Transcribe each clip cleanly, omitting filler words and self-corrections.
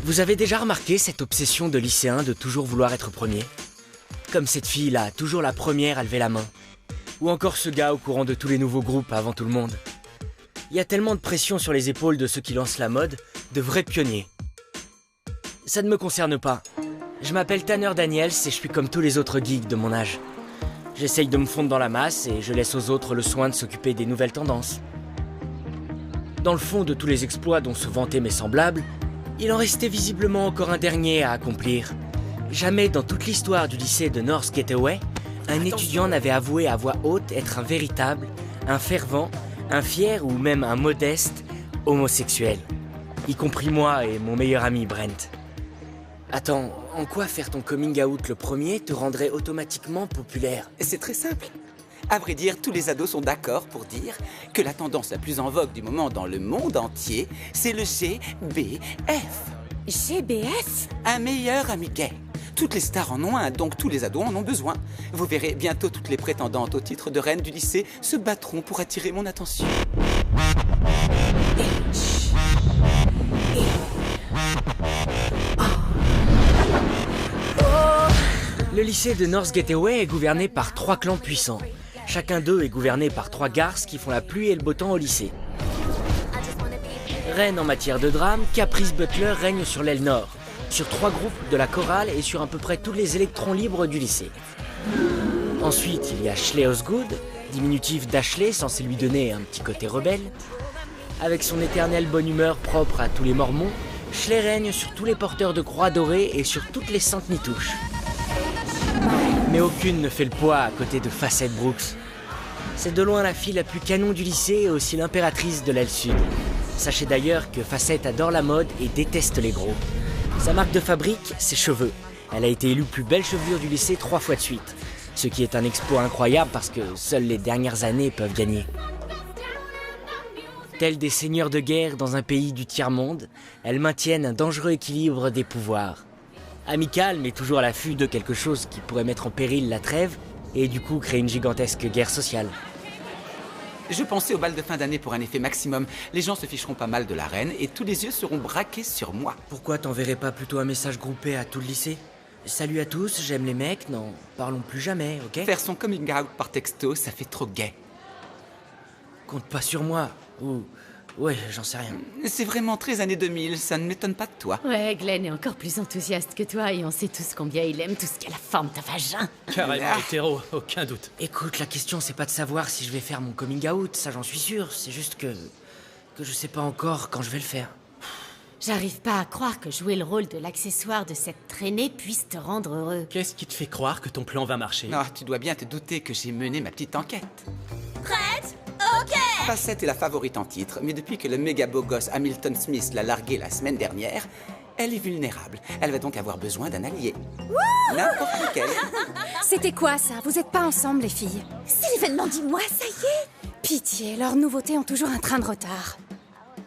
Vous avez déjà remarqué cette obsession de lycéens de toujours vouloir être premier? Comme cette fille-là, toujours la première à lever la main. Ou encore ce gars au courant de tous les nouveaux groupes avant tout le monde. Il y a tellement de pression sur les épaules de ceux qui lancent la mode, de vrais pionniers. Ça ne me concerne pas. Je m'appelle Tanner Daniels et je suis comme tous les autres geeks de mon âge. J'essaye de me fondre dans la masse et je laisse aux autres le soin de s'occuper des nouvelles tendances. Dans le fond de tous les exploits dont se vantaient mes semblables, il en restait visiblement encore un dernier à accomplir. Jamais dans toute l'histoire du lycée de North Gateway, un étudiant n'avait avoué à voix haute être un véritable, un fervent, un fier ou même un modeste homosexuel. Y compris moi et mon meilleur ami Brent. Attends, en quoi faire ton coming out le premier te rendrait automatiquement populaire? C'est très simple. À vrai dire, tous les ados sont d'accord pour dire que la tendance la plus en vogue du moment dans le monde entier, c'est le GBF. GBF? Un meilleur ami gay. Toutes les stars en ont un, donc tous les ados en ont besoin. Vous verrez, bientôt toutes les prétendantes au titre de reine du lycée se battront pour attirer mon attention. Le lycée de North Gateway est gouverné par 3 clans puissants. Chacun d'eux est gouverné par 3 garces qui font la pluie et le beau temps au lycée. Reine en matière de drame, Caprice Butler règne sur l'aile nord, sur 3 groupes de la chorale et sur à peu près tous les électrons libres du lycée. Ensuite, il y a Ashley Osgood, diminutif d'Ashley censé lui donner un petit côté rebelle. Avec son éternelle bonne humeur propre à tous les mormons, Ashley règne sur tous les porteurs de croix dorées et sur toutes les saintes nitouches. Mais aucune ne fait le poids à côté de Facette Brooks. C'est de loin la fille la plus canon du lycée et aussi l'impératrice de l'aile sud. Sachez d'ailleurs que Facette adore la mode et déteste les gros. Sa marque de fabrique, ses cheveux. Elle a été élue plus belle chevelure du lycée 3 fois de suite. Ce qui est un exploit incroyable parce que seules les dernières années peuvent gagner. Tels des seigneurs de guerre dans un pays du tiers-monde, elles maintiennent un dangereux équilibre des pouvoirs. Amicale, mais toujours à l'affût de quelque chose qui pourrait mettre en péril la trêve et du coup créer une gigantesque guerre sociale. Je pensais au bal de fin d'année pour un effet maximum. Les gens se ficheront pas mal de la reine et tous les yeux seront braqués sur moi. Pourquoi t'enverrais pas plutôt un message groupé à tout le lycée? Salut à tous, j'aime les mecs, n'en parlons plus jamais, ok? Faire son coming out par texto, ça fait trop gay. Compte pas sur moi, ou... ouais, j'en sais rien. C'est vraiment très années 2000, ça ne m'étonne pas de toi. Ouais, Glenn est encore plus enthousiaste que toi et on sait tous combien il aime tout ce qui a la forme d'un vagin. Carrément hétéro, aucun doute. Écoute, la question c'est pas de savoir si je vais faire mon coming out, ça j'en suis sûr, c'est juste que je sais pas encore quand je vais le faire. J'arrive pas à croire que jouer le rôle de l'accessoire de cette traînée puisse te rendre heureux. Qu'est-ce qui te fait croire que ton plan va marcher? Non, tu dois bien te douter que j'ai mené ma petite enquête. Prête? Ok! Facette est la favorite en titre, mais depuis que le méga beau gosse Hamilton Smith l'a larguée la semaine dernière, elle est vulnérable. Elle va donc avoir besoin d'un allié. N'importe lequel. C'était quoi ça? Vous êtes pas ensemble les filles? C'est l'événement du mois, ça y est! Pitié, leurs nouveautés ont toujours un train de retard.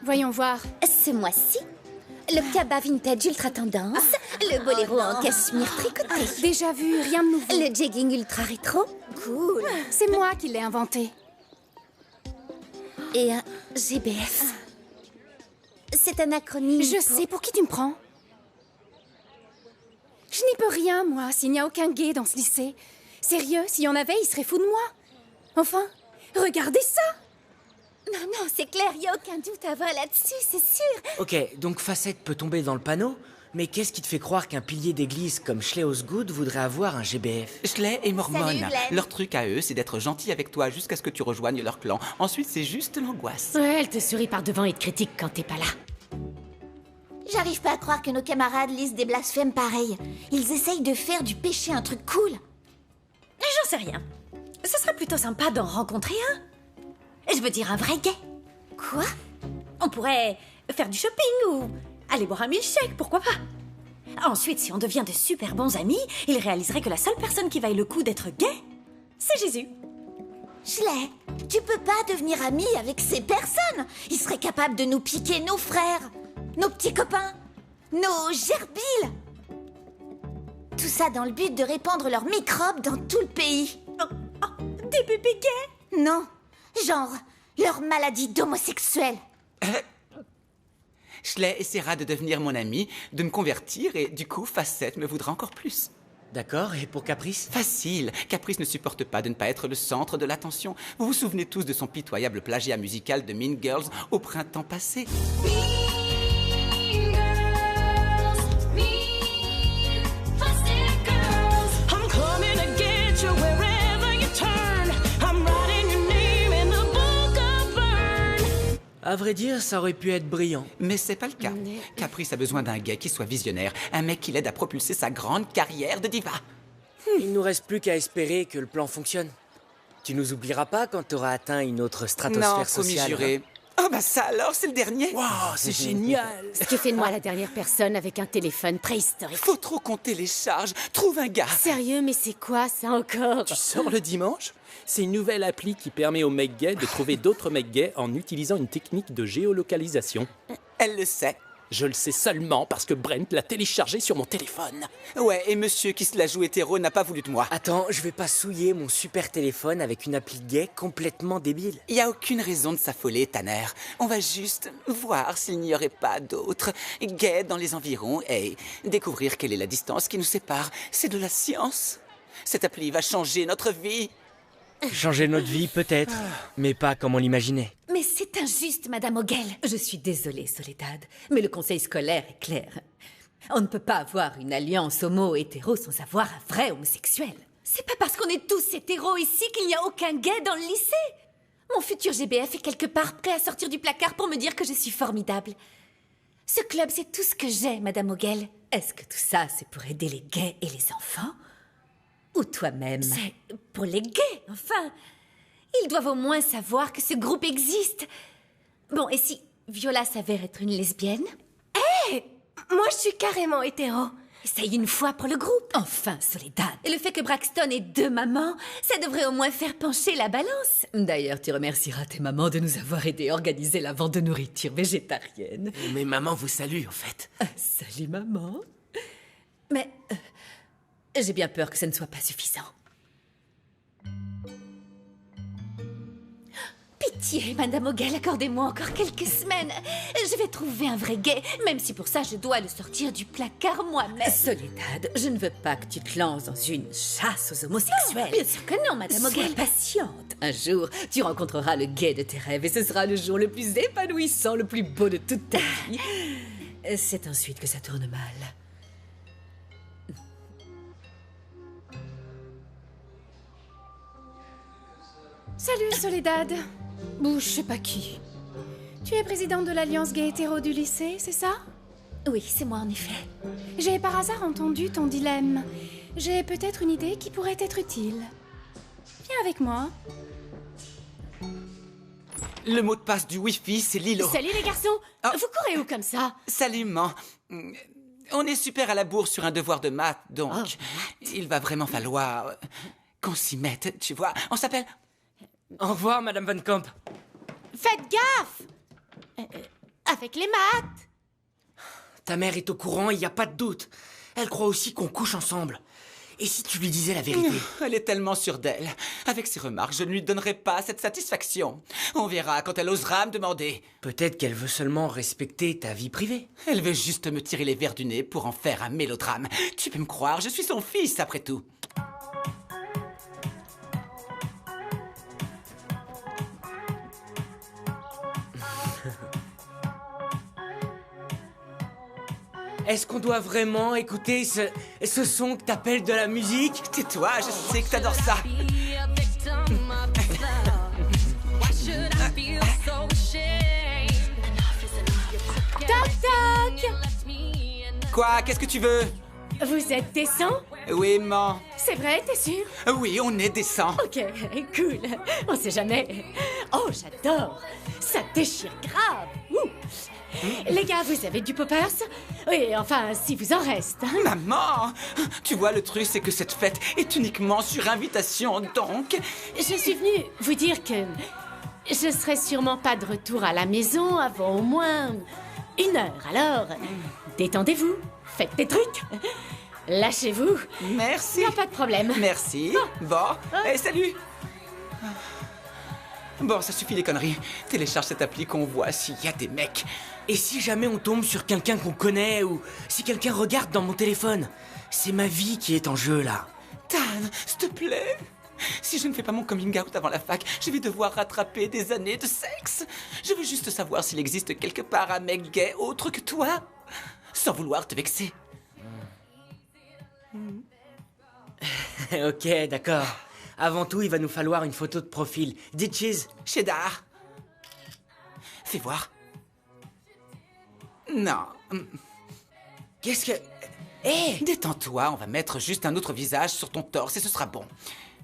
Voyons voir. Ce mois-ci, le cabas vintage ultra tendance, le boléro en cachemire tricoté, Déjà vu, rien de nouveau. le jegging ultra rétro, cool, C'est moi qui l'ai inventé. et un GBF. C'est un acronyme. Je sais pour qui tu me prends. Je n'y peux rien, moi, s'il n'y a aucun gay dans ce lycée. Sérieux, s'il y en avait, il serait fou de moi. Enfin, regardez ça! Non, non, c'est clair, il n'y a aucun doute à avoir là-dessus, c'est sûr. Ok, donc Facette peut tomber dans le panneau, mais qu'est-ce qui te fait croire qu'un pilier d'église comme Ashley Osgood voudrait avoir un GBF? Schley est mormone. Salut, Glenn. Leur truc à eux, c'est d'être gentil avec toi jusqu'à ce que tu rejoignes leur clan. Ensuite, c'est juste l'angoisse. Ouais, elle te sourit par devant et te critique quand t'es pas là. J'arrive pas à croire que nos camarades lisent des blasphèmes pareils. Ils essayent de faire du péché un truc cool. J'en sais rien. Ce serait plutôt sympa d'en rencontrer un. Je veux dire un vrai gay. Quoi? On pourrait faire du shopping ou aller boire un milkshake, pourquoi pas. Ensuite, si on devient de super bons amis, il réaliserait que la seule personne qui vaille le coup d'être gay, c'est Jésus. Schley, tu peux pas devenir ami avec ces personnes. Ils seraient capables de nous piquer nos frères, nos petits copains, nos gerbilles. Tout ça dans le but de répandre leurs microbes dans tout le pays. Des bébés gays? Non, genre leur maladie d'homosexuel. Schley essaiera de devenir mon ami, de me convertir et du coup, Facette me voudra encore plus. D'accord, et pour Caprice? Facile. Caprice ne supporte pas de ne pas être le centre de l'attention. Vous vous souvenez tous de son pitoyable plagiat musical de Mean Girls au printemps passé? À vrai dire, ça aurait pu être brillant. Mais c'est pas le cas. Caprice a besoin d'un gay qui soit visionnaire, un mec qui l'aide à propulser sa grande carrière de diva. Il nous reste plus qu'à espérer que le plan fonctionne. Tu nous oublieras pas quand t'auras atteint une autre stratosphère Non, promis sociale. juré. Oh bah ça alors, c'est le dernier. Waouh, c'est génial! Ce qui fait de moi la dernière personne avec un téléphone préhistorique. Faut trop qu'on télécharge. Trouve un gars. Sérieux, mais c'est quoi ça encore? Tu sors le dimanche? C'est une nouvelle appli qui permet aux mecs gays de trouver d'autres mecs gays en utilisant une technique de géolocalisation. Elle le sait. Je le sais seulement parce que Brent l'a téléchargé sur mon téléphone. Ouais, et monsieur qui se la joue hétéro n'a pas voulu de moi. Attends, je vais pas souiller mon super téléphone avec une appli gay complètement débile. Il y a aucune raison de s'affoler, Tanner. On va juste voir s'il n'y aurait pas d'autres gays dans les environs et découvrir quelle est la distance qui nous sépare. C'est de la science. Cette appli va changer notre vie. Changer notre vie, peut-être, mais pas comme on l'imaginait. Mais c'est injuste, Madame O'Gale. Je suis désolée, Soledad, mais le conseil scolaire est clair. On ne peut pas avoir une alliance homo-hétéro sans avoir un vrai homosexuel. C'est pas parce qu'on est tous hétéros ici qu'il n'y a aucun gay dans le lycée. Mon futur GBF est quelque part prêt à sortir du placard pour me dire que je suis formidable. Ce club, c'est tout ce que j'ai, Madame O'Gale. Est-ce que tout ça, c'est pour aider les gays et les enfants? Ou toi-même? C'est pour les gays, enfin. Ils doivent au moins savoir que ce groupe existe. Bon, et si Viola s'avère être une lesbienne? Moi, je suis carrément hétéro. Essaye une fois pour le groupe. Enfin, Soledad. Et le fait que Braxton ait 2 mamans, ça devrait au moins faire pencher la balance. D'ailleurs, tu remercieras tes mamans de nous avoir aidé à organiser la vente de nourriture végétarienne. Mais maman vous salue, en fait. Salut, maman. Mais j'ai bien peur que ça ne soit pas suffisant. Pitié, Madame O'Gale, accordez-moi encore quelques semaines. Je vais trouver un vrai gay, même si pour ça je dois le sortir du placard moi-même. Soledad, je ne veux pas que tu te lances dans une chasse aux homosexuels. Bien sûr que non, Madame Sois O'Gale. patiente. Un jour, tu rencontreras le gay de tes rêves et ce sera le jour le plus épanouissant, le plus beau de toute ta vie. C'est ensuite que ça tourne mal. Salut, Soledad. Ou je sais pas qui. Tu es présidente de l'Alliance gay hétéro du lycée, c'est ça? Oui, c'est moi en effet. J'ai par hasard entendu ton dilemme. J'ai peut-être une idée qui pourrait être utile. Viens avec moi. Le mot de passe du Wi-Fi, c'est Lilo. Salut les garçons. Ah. Vous courez où comme ça? Salut, man. On est super à la bourre sur un devoir de maths, donc il va vraiment falloir qu'on s'y mette, tu vois. On s'appelle... Au revoir, Madame Van Camp. Faites gaffe. Avec les maths. Ta mère est au courant, il n'y a pas de doute. Elle croit aussi qu'on couche ensemble. Et si tu lui disais la vérité? Elle est tellement sûre d'elle. Avec ses remarques, je ne lui donnerai pas cette satisfaction. On verra quand elle osera me demander. Peut-être qu'elle veut seulement respecter ta vie privée. Elle veut juste me tirer les verres du nez pour en faire un mélodrame. Tu peux me croire, je suis son fils, après tout. Est-ce qu'on doit vraiment écouter ce son que t'appelles de la musique? Tais-toi, je sais que t'adores ça. Toc toc. Quoi? Qu'est-ce que tu veux? Vous êtes décent? Oui, man. C'est vrai, t'es sûr? Oui, on est décent. Ok, cool. On sait jamais. Oh, j'adore. Ça déchire grave. Ouh. Les gars, vous avez du poppers? Oui, enfin, si vous en reste. Hein. Maman! Tu vois, le truc, c'est que cette fête est uniquement sur invitation, donc... Je suis venue vous dire que je serai sûrement pas de retour à la maison avant au moins 1 heure. Alors, détendez-vous, faites des trucs, lâchez-vous. Merci. Y a pas de problème. Merci. Bon, salut! Bon, ça suffit les conneries. Télécharge cette appli qu'on voit s'il y a des mecs. Et si jamais on tombe sur quelqu'un qu'on connaît ou si quelqu'un regarde dans mon téléphone? C'est ma vie qui est en jeu là. Tan, s'il te plaît. Si je ne fais pas mon coming out avant la fac, je vais devoir rattraper des années de sexe. Je veux juste savoir s'il existe quelque part un mec gay autre que toi. Sans vouloir te vexer. Ok, d'accord. Avant tout, il va nous falloir une photo de profil. Dis cheese. Cheddar. Fais voir. Non. Qu'est-ce que... Hé Détends-toi, on va mettre juste un autre visage sur ton torse et ce sera bon.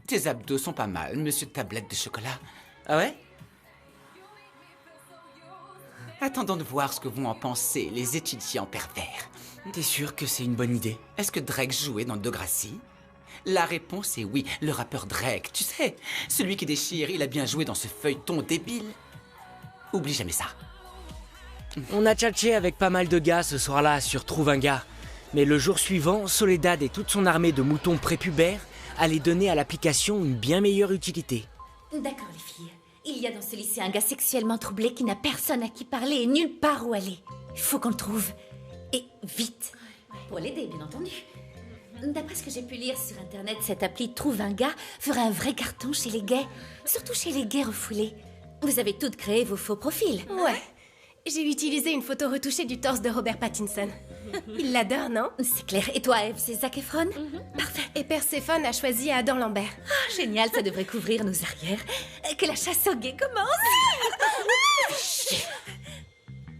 Tes abdos sont pas mal, monsieur Tablette de chocolat. Ah ouais? Attendons de voir ce que vont en penser les étudiants pervers. T'es sûr que c'est une bonne idée? Est-ce que Drake jouait dans Degrassi? La réponse est oui, le rappeur Drake, tu sais, celui qui déchire, il a bien joué dans ce feuilleton débile. Oublie jamais ça. On a tchatché avec pas mal de gars ce soir-là sur Trouve un gars. Mais le jour suivant, Soledad et toute son armée de moutons prépubères allaient donner à l'application une bien meilleure utilité. D'accord, les filles. Il y a dans ce lycée un gars sexuellement troublé qui n'a personne à qui parler et nulle part où aller. Il faut qu'on le trouve. Et vite. Pour l'aider, bien entendu. D'après ce que j'ai pu lire sur Internet, cette appli Trouve un gars ferait un vrai carton chez les gays. Surtout chez les gays refoulés. Vous avez toutes créé vos faux profils. Ouais. J'ai utilisé une photo retouchée du torse de Robert Pattinson. Il l'adore, non? C'est clair. Et toi, Eve, c'est Zac Efron? Parfait. Et Perséphone a choisi Adam Lambert. Ah, génial, ça devrait couvrir nos arrières. Que la chasse aux gays commence.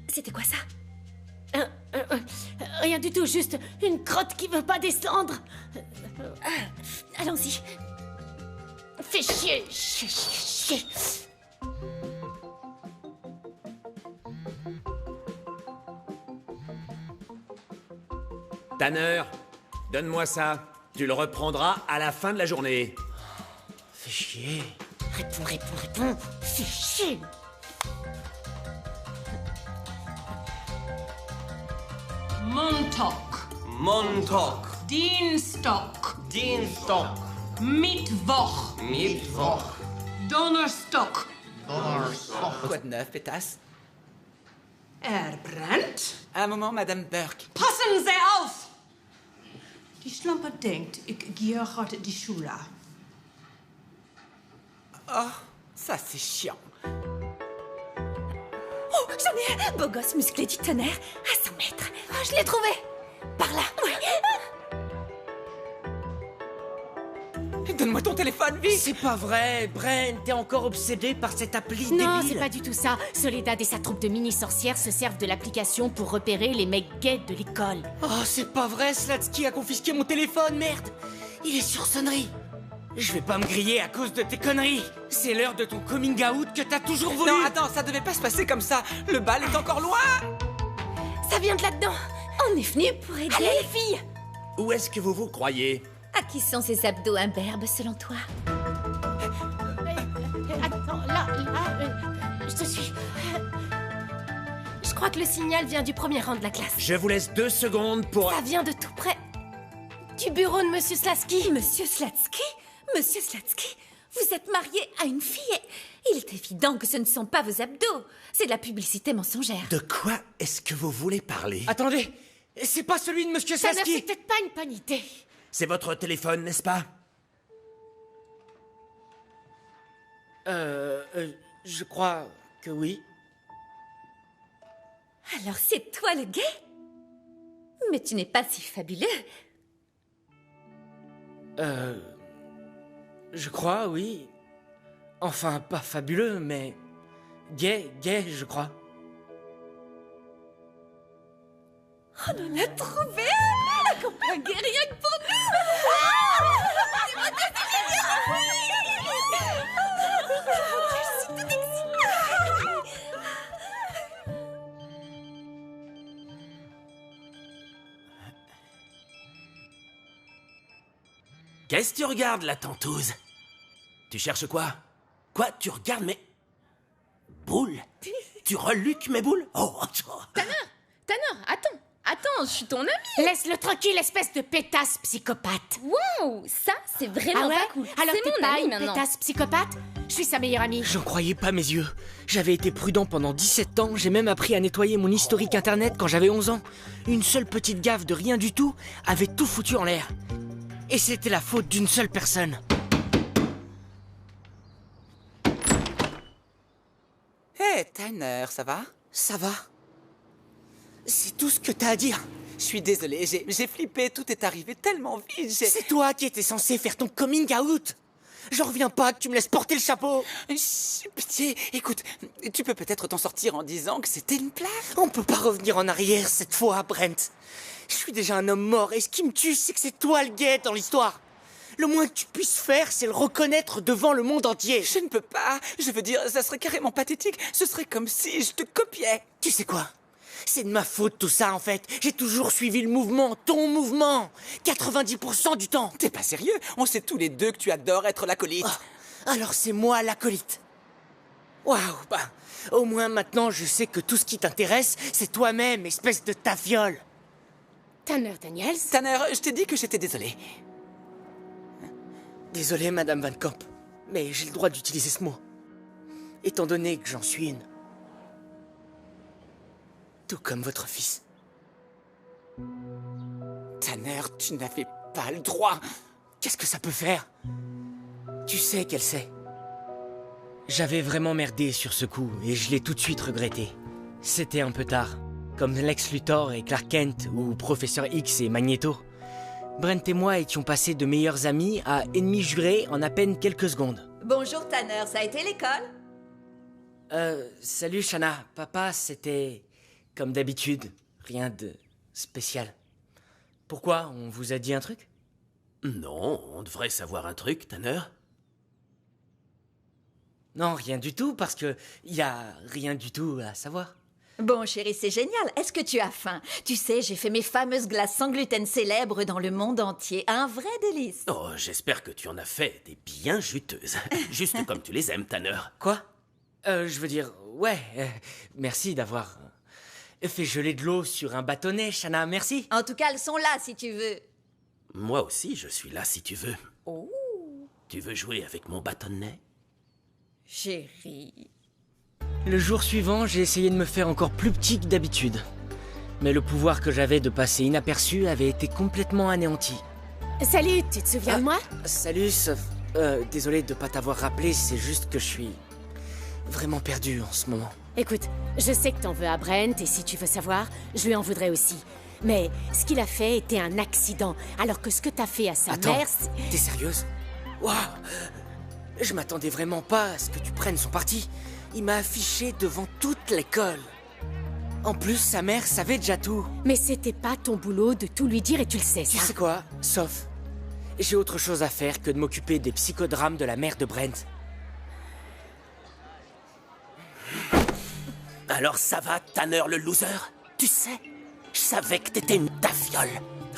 C'était quoi ça? Rien du tout, juste une crotte qui veut pas descendre. Allons-y. Fais chier, chier, chier, chier. Tanner, donne-moi ça. Tu le reprendras à la fin de la journée. Fais chier. Réponds. Fais chier. Montag, Dienstag, Mittwoch, Donnerstag. Quoi de neuf, pétasse? brennt. Un moment, Madame Burke. Passen Sie auf! Die Schlampe denkt, ik gehe heute die Schule. Oh, ça c'est chiant. Oh, j'en ai un! Beau gosse musclé du tonnerre, à 100 mètres. Oh, je l'ai trouvé! Par là, oui. Donne-moi ton téléphone, vite! C'est pas vrai, Bren, t'es encore obsédé par cette appli Non, débile. c'est pas du tout ça. Soledad et sa troupe de mini-sorcières se servent de l'application pour repérer les mecs gays de l'école. Oh, c'est pas vrai, Slatsky a confisqué mon téléphone, merde. Il est sur sonnerie. Je vais pas me griller à cause de tes conneries. C'est l'heure de ton coming out que t'as toujours voulu. Non, attends, ça devait pas se passer comme ça. Le bal est encore loin. Ça vient de là-dedans. On est venu pour aider. Allez, les filles! Où est-ce que vous vous croyez? À qui sont ces abdos imberbes, selon toi? Attends, là, je te suis. Je crois que le signal vient du premier rang de la classe. Je vous laisse 2 secondes pour... Ça vient de tout près. Du bureau de Monsieur Slasky. Monsieur Slatsky? Monsieur Slatsky, vous êtes marié à une fille et il est évident que ce ne sont pas vos abdos. C'est de la publicité mensongère. De quoi est-ce que vous voulez parler? Attendez, c'est pas celui de Monsieur Ça ne Slatsky. c'est peut-être pas une bonne idée. C'est votre téléphone, n'est-ce pas? Je crois que oui. Alors c'est toi le gay? Mais tu n'es pas si fabuleux. Je crois, oui. Enfin, pas fabuleux, mais... Gay, je crois. On en a trouvé un! Un copain gay rien que pour nous! C'est mon Je suis toute excitée! Qu'est-ce que tu regardes, la tentouse? Tu cherches quoi? Quoi? Tu regardes mes... boules? Tu reluques mes boules? Oh, Tanner, attends. attends, je suis ton amie. Laisse-le tranquille, espèce de pétasse psychopathe. Wow, ça, c'est vraiment Ah ouais? pas cool. Alors C'est t'es mon pas amie une maintenant. pétasse psychopathe? Je suis sa meilleure amie. J'en croyais pas mes yeux. J'avais été prudent pendant 17 ans, j'ai même appris à nettoyer mon historique internet quand j'avais 11 ans. Une seule petite gaffe de rien du tout avait tout foutu en l'air. Et c'était la faute d'une seule personne. Hé, Tanner, ça va? Ça va? C'est tout ce que t'as à dire. Je suis désolé, j'ai flippé, tout est arrivé tellement vite, C'est toi qui étais censé faire ton coming out. J'en reviens pas que tu me laisses porter le chapeau. Chut, pitié, écoute, tu peux peut-être t'en sortir en disant que c'était une blague. On peut pas revenir en arrière cette fois, Brent. Je suis déjà un homme mort et ce qui me tue, c'est que c'est toi le gay dans l'histoire. Le moins que tu puisses faire, c'est le reconnaître devant le monde entier. Je ne peux pas, je veux dire, ça serait carrément pathétique, ce serait comme si je te copiais. Tu sais quoi? C'est de ma faute tout ça en fait. J'ai toujours suivi le mouvement, ton mouvement. 90% du temps. T'es pas sérieux? On sait tous les deux que tu adores être l'acolyte. Oh, alors c'est moi l'acolyte. Waouh, bah, au moins maintenant je sais que tout ce qui t'intéresse, c'est toi-même, espèce de tafiole. Tanner Daniels? Tanner, je t'ai dit que j'étais désolé. Désolé, Madame Van Camp, mais j'ai le droit d'utiliser ce mot. Étant donné que j'en suis une. Tout comme votre fils. Tanner, tu n'avais pas le droit. Qu'est-ce que ça peut faire? Tu sais qu'elle sait. J'avais vraiment merdé sur ce coup et je l'ai tout de suite regretté. C'était un peu tard. Comme Lex Luthor et Clark Kent ou Professeur X et Magneto. Brent et moi étions passés de meilleurs amis à ennemis jurés en à peine quelques secondes. Bonjour Tanner, ça a été l'école? Salut Shanna. Papa, c'était comme d'habitude. Rien de spécial. Pourquoi? On vous a dit un truc? Non, on devrait savoir un truc, Tanner. Non, rien du tout, parce que y a rien du tout à savoir. Bon chérie, c'est génial. Est-ce que tu as faim? Tu sais, j'ai fait mes fameuses glaces sans gluten célèbres dans le monde entier. Un vrai délice. Oh, j'espère que tu en as fait des bien juteuses. Juste comme tu les aimes, Tanner. Quoi? Je veux dire, ouais, merci d'avoir fait geler de l'eau sur un bâtonnet, Shanna, merci. En tout cas, elles sont là si tu veux. Moi aussi, je suis là si tu veux. Oh, Tu veux jouer avec mon bâtonnet? chérie. Le jour suivant, j'ai essayé de me faire encore plus petit que d'habitude. Mais le pouvoir que j'avais de passer inaperçu avait été complètement anéanti. Salut, tu te souviens de moi? Salut, Sof. Désolé de pas t'avoir rappelé, c'est juste que je suis vraiment perdu en ce moment. Écoute, je sais que t'en veux à Brent et si tu veux savoir, je lui en voudrais aussi. Mais ce qu'il a fait était un accident, alors que ce que t'as fait à sa Attends, mère, t'es sérieuse? Waouh! Je m'attendais vraiment pas à ce que tu prennes son parti. Il m'a affiché devant toute l'école. En plus, sa mère savait déjà tout. Mais c'était pas ton boulot de tout lui dire et tu le sais, Tu ça. sais quoi, Sof? J'ai autre chose à faire que de m'occuper des psychodrames de la mère de Brent. Alors ça va, Tanner le loser? Tu sais, je savais que t'étais une tafiole.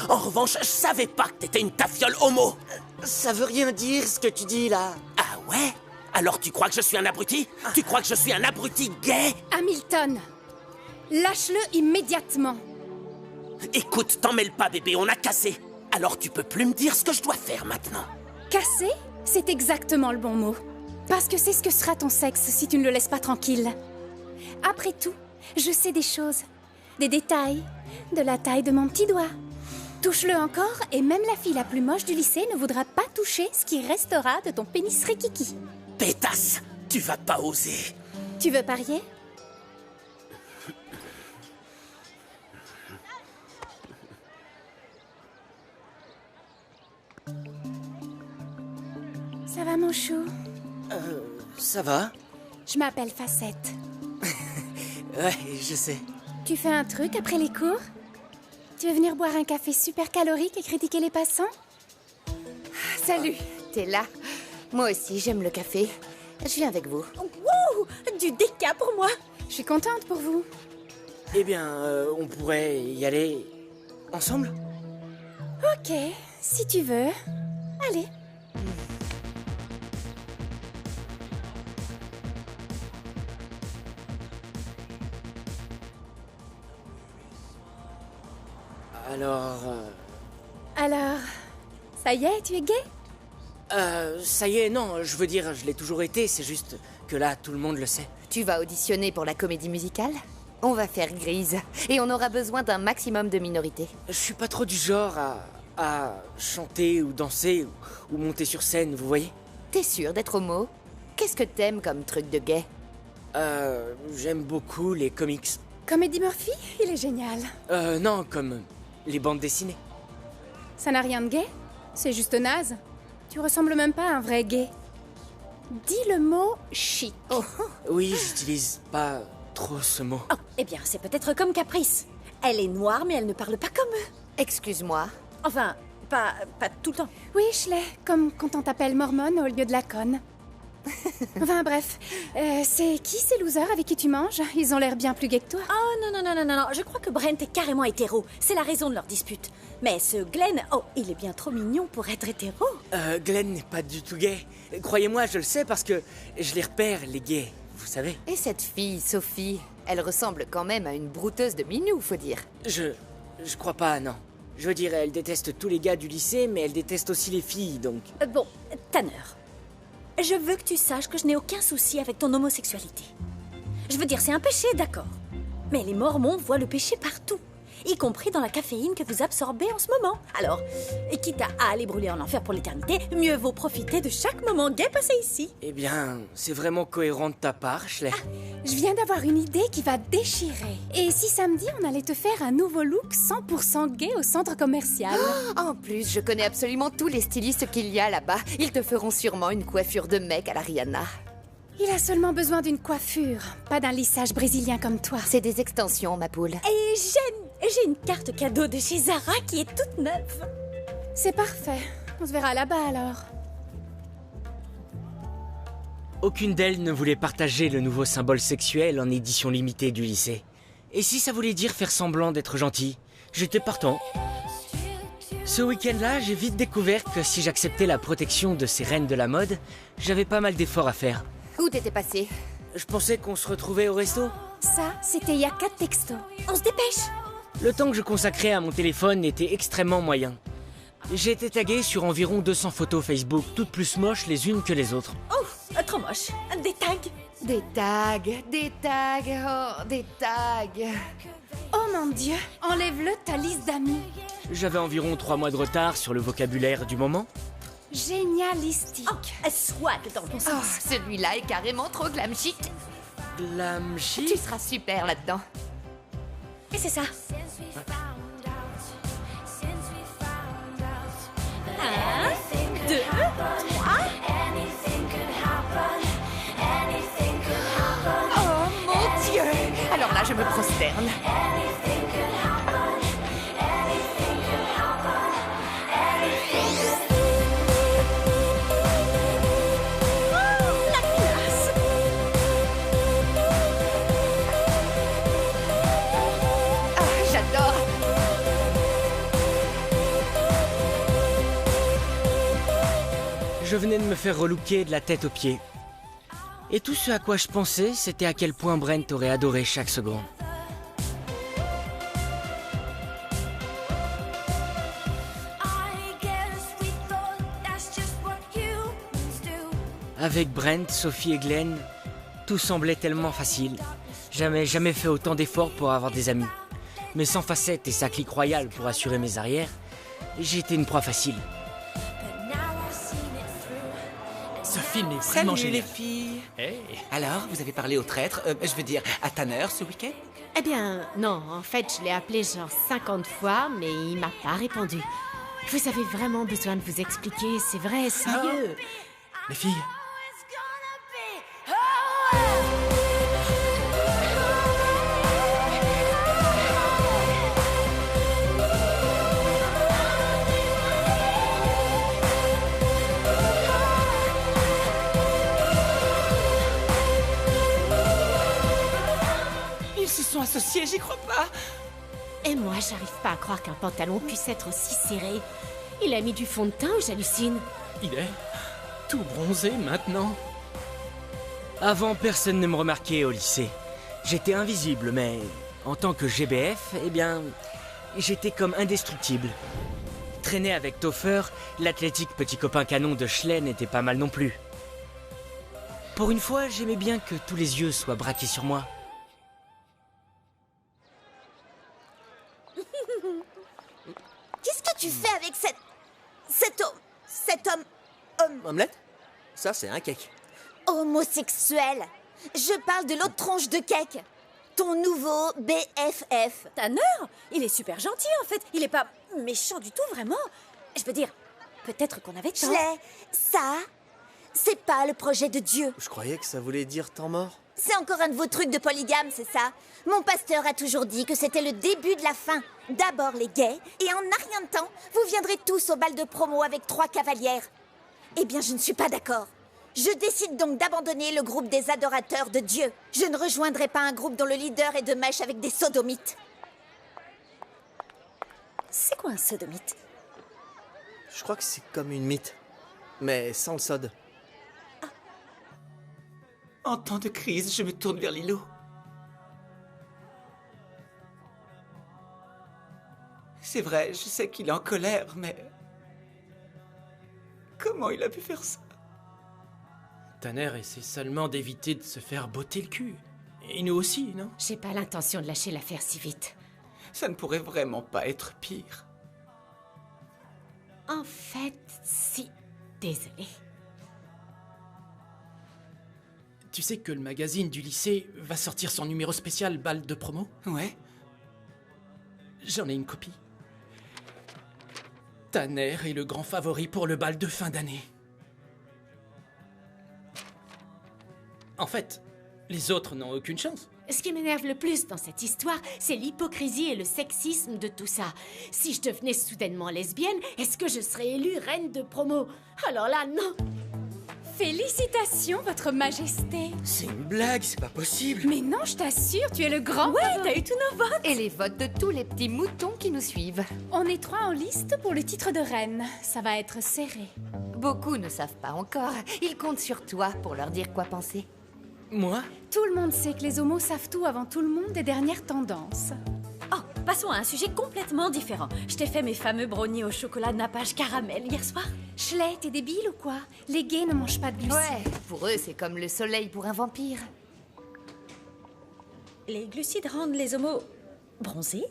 En revanche, je savais pas que t'étais une tafiole homo. Ça veut rien dire ce que tu dis là. Ah ouais? Alors tu crois que je suis un abruti? Tu crois que je suis un abruti gay? Hamilton, lâche-le immédiatement. Écoute, t'en mêle pas, bébé, on a cassé. Alors tu peux plus me dire ce que je dois faire maintenant. Casser, c'est exactement le bon mot. Parce que c'est ce que sera ton sexe si tu ne le laisses pas tranquille. Après tout, je sais des choses. Des détails. De la taille de mon petit doigt. Touche-le encore et même la fille la plus moche du lycée ne voudra pas toucher ce qui restera de ton pénis rikiki. Pétasse, tu vas pas oser. Tu veux parier? Ça va mon chou? Ça va? Je m'appelle Facette. Ouais, je sais. Tu fais un truc après les cours? Tu veux venir boire un café super calorique et critiquer les passants? Salut, t'es là? Moi aussi, j'aime le café. Je viens avec vous. Wouh! Du déca pour moi! Je suis contente pour vous. Eh bien, on pourrait y aller ensemble? Ok, si tu veux. Allez. Alors, ça y est, tu es gay? Ça y est, non, je veux dire, je l'ai toujours été, c'est juste que là, tout le monde le sait. Tu vas auditionner pour la comédie musicale? On va faire Grise, et on aura besoin d'un maximum de minorités. Je suis pas trop du genre à chanter ou danser ou monter sur scène, vous voyez? T'es sûr d'être homo? Qu'est-ce que t'aimes comme truc de gay? J'aime beaucoup les comics. Comme Eddie Murphy? Il est génial. Non, comme les bandes dessinées. Ça n'a rien de gay? C'est juste naze. Tu ressembles même pas à un vrai gay. Dis le mot chic. Oh. Oui, j'utilise pas trop ce mot. Oh, eh bien, c'est peut-être comme Caprice. Elle est noire, mais elle ne parle pas comme eux. Excuse-moi. Enfin, pas tout le temps. Oui, Schley, comme quand on t'appelle Mormone au lieu de la conne. Enfin bref, c'est qui ces losers avec qui tu manges? Ils ont l'air bien plus gays que toi. Oh non, je crois que Brent est carrément hétéro. C'est la raison de leur dispute. Mais ce Glenn, oh, il est bien trop mignon pour être hétéro. Glenn n'est pas du tout gay. Croyez-moi, je le sais parce que je les repère, les gays, vous savez. Et cette fille, Sophie, elle ressemble quand même à une brouteuse de minou, faut dire. Je crois pas, non. Je veux dire, elle déteste tous les gars du lycée, mais elle déteste aussi les filles, donc... Bon, Tanner, je veux que tu saches que je n'ai aucun souci avec ton homosexualité. Je veux dire, c'est un péché, d'accord. Mais les Mormons voient le péché partout, y compris dans la caféine que vous absorbez en ce moment. Alors, quitte à aller brûler en enfer pour l'éternité, mieux vaut profiter de chaque moment gay passé ici. Eh bien, c'est vraiment cohérent de ta part, Schley. Je viens d'avoir une idée qui va déchirer. Et si samedi, on allait te faire un nouveau look 100% gay au centre commercial? En plus, je connais absolument tous les stylistes qu'il y a là-bas. Ils te feront sûrement une coiffure de mec à la Rihanna. Il a seulement besoin d'une coiffure, pas d'un lissage brésilien comme toi. C'est des extensions, ma poule. Et j'ai une carte cadeau de chez Zara qui est toute neuve. C'est parfait. On se verra là-bas alors. Aucune d'elles ne voulait partager le nouveau symbole sexuel en édition limitée du lycée. Et si ça voulait dire faire semblant d'être gentil, j'étais partant. Ce week-end-là, j'ai vite découvert que si j'acceptais la protection de ces reines de la mode, j'avais pas mal d'efforts à faire. Où t'étais passé? Je pensais qu'on se retrouvait au resto. Ça, c'était il y a 4 textos. On se dépêche. Le temps que je consacrais à mon téléphone était extrêmement moyen. J'ai été tagué sur environ 200 photos Facebook, toutes plus moches les unes que les autres. Oh, trop moche. Des tags. Des tags, oh, des tags. Oh mon Dieu, enlève-le de ta liste d'amis. J'avais environ 3 mois de retard sur le vocabulaire du moment. Génialistique. Oh, swag dans ton sens. Oh, celui-là est carrément trop glam chic. Glam chic? Tu seras super là-dedans. Et c'est ça. 1, 2, 3. Oh mon Dieu! Alors là, je me prosterne. Je venais de me faire relooker de la tête aux pieds. Et tout ce à quoi je pensais, c'était à quel point Brent aurait adoré chaque seconde. Avec Brent, Sophie et Glenn, tout semblait tellement facile. Jamais fait autant d'efforts pour avoir des amis. Mais sans facettes et sa clique royale pour assurer mes arrières, j'étais une proie facile. Ce film est vraiment Salut génial. les filles. Hey. Alors, vous avez parlé au traître, je veux dire à Tanner ce week-end? Eh bien, non, en fait, je l'ai appelé genre 50 fois, mais il m'a pas répondu. Vous avez vraiment besoin de vous expliquer, c'est vrai, sérieux. Les filles, Ils se sont associés, j'y crois pas. Et moi, j'arrive pas à croire qu'un pantalon puisse être aussi serré. Il a mis du fond de teint ou j'hallucine? il est tout bronzé maintenant. Avant, personne ne me remarquait au lycée. J'étais invisible, mais en tant que GBF, eh bien, j'étais comme indestructible. traîner avec Topher, l'athlétique petit copain canon de Schley n'était pas mal non plus. Pour une fois, j'aimais bien que tous les yeux soient braqués sur moi. Qu'est-ce que tu fais avec cet homme Omelette? Ça, c'est un cake. homosexuel? Je parle de l'autre tronche de cake. Ton nouveau BFF. Tanner, il est super gentil en fait. Il est pas méchant du tout, vraiment. Je veux dire, peut-être qu'on avait tort. Schley, ça, c'est pas le projet de Dieu. Je croyais que ça voulait dire temps mort. C'est encore un de vos trucs de polygame, c'est ça? Mon pasteur a toujours dit que c'était le début de la fin. D'abord les gays, et en un rien de temps, vous viendrez tous au bal de promo avec 3 cavalières. Eh bien, je ne suis pas d'accord. Je décide donc d'abandonner le groupe des adorateurs de Dieu. Je ne rejoindrai pas un groupe dont le leader est de mèche avec des sodomites. C'est quoi un sodomite? Je crois que c'est comme une mythe, mais sans le sod. En temps de crise, je me tourne vers Lilo. C'est vrai, je sais qu'il est en colère, mais... Comment il a pu faire ça? Tanner essaie seulement d'éviter de se faire botter le cul. Et nous aussi, non? J'ai pas l'intention de lâcher l'affaire si vite. Ça ne pourrait vraiment pas être pire. En fait, si. Désolée. Tu sais que le magazine du lycée va sortir son numéro spécial bal de promo? Ouais. J'en ai une copie. Tanner est le grand favori pour le bal de fin d'année. En fait, les autres n'ont aucune chance. Ce qui m'énerve le plus dans cette histoire, c'est l'hypocrisie et le sexisme de tout ça. Si je devenais soudainement lesbienne, est-ce que je serais élue reine de promo? Alors là, non! Félicitations, votre majesté. C'est une blague, c'est pas possible. Mais non, je t'assure, tu es le grand favori. T'as eu tous nos votes. Et les votes de tous les petits moutons qui nous suivent. On est 3 en liste pour le titre de reine. Ça va être serré. Beaucoup ne savent pas encore. Ils comptent sur toi pour leur dire quoi penser. Moi? Tout le monde sait que les homos savent tout avant tout le monde des dernières tendances. Oh, passons à un sujet complètement différent. Je t'ai fait mes fameux brownies au chocolat nappage caramel hier soir. Schley, t'es débile ou quoi? Les gays ne mangent pas de glucides. Ouais, pour eux, c'est comme le soleil pour un vampire. Les glucides rendent les homos bronzés?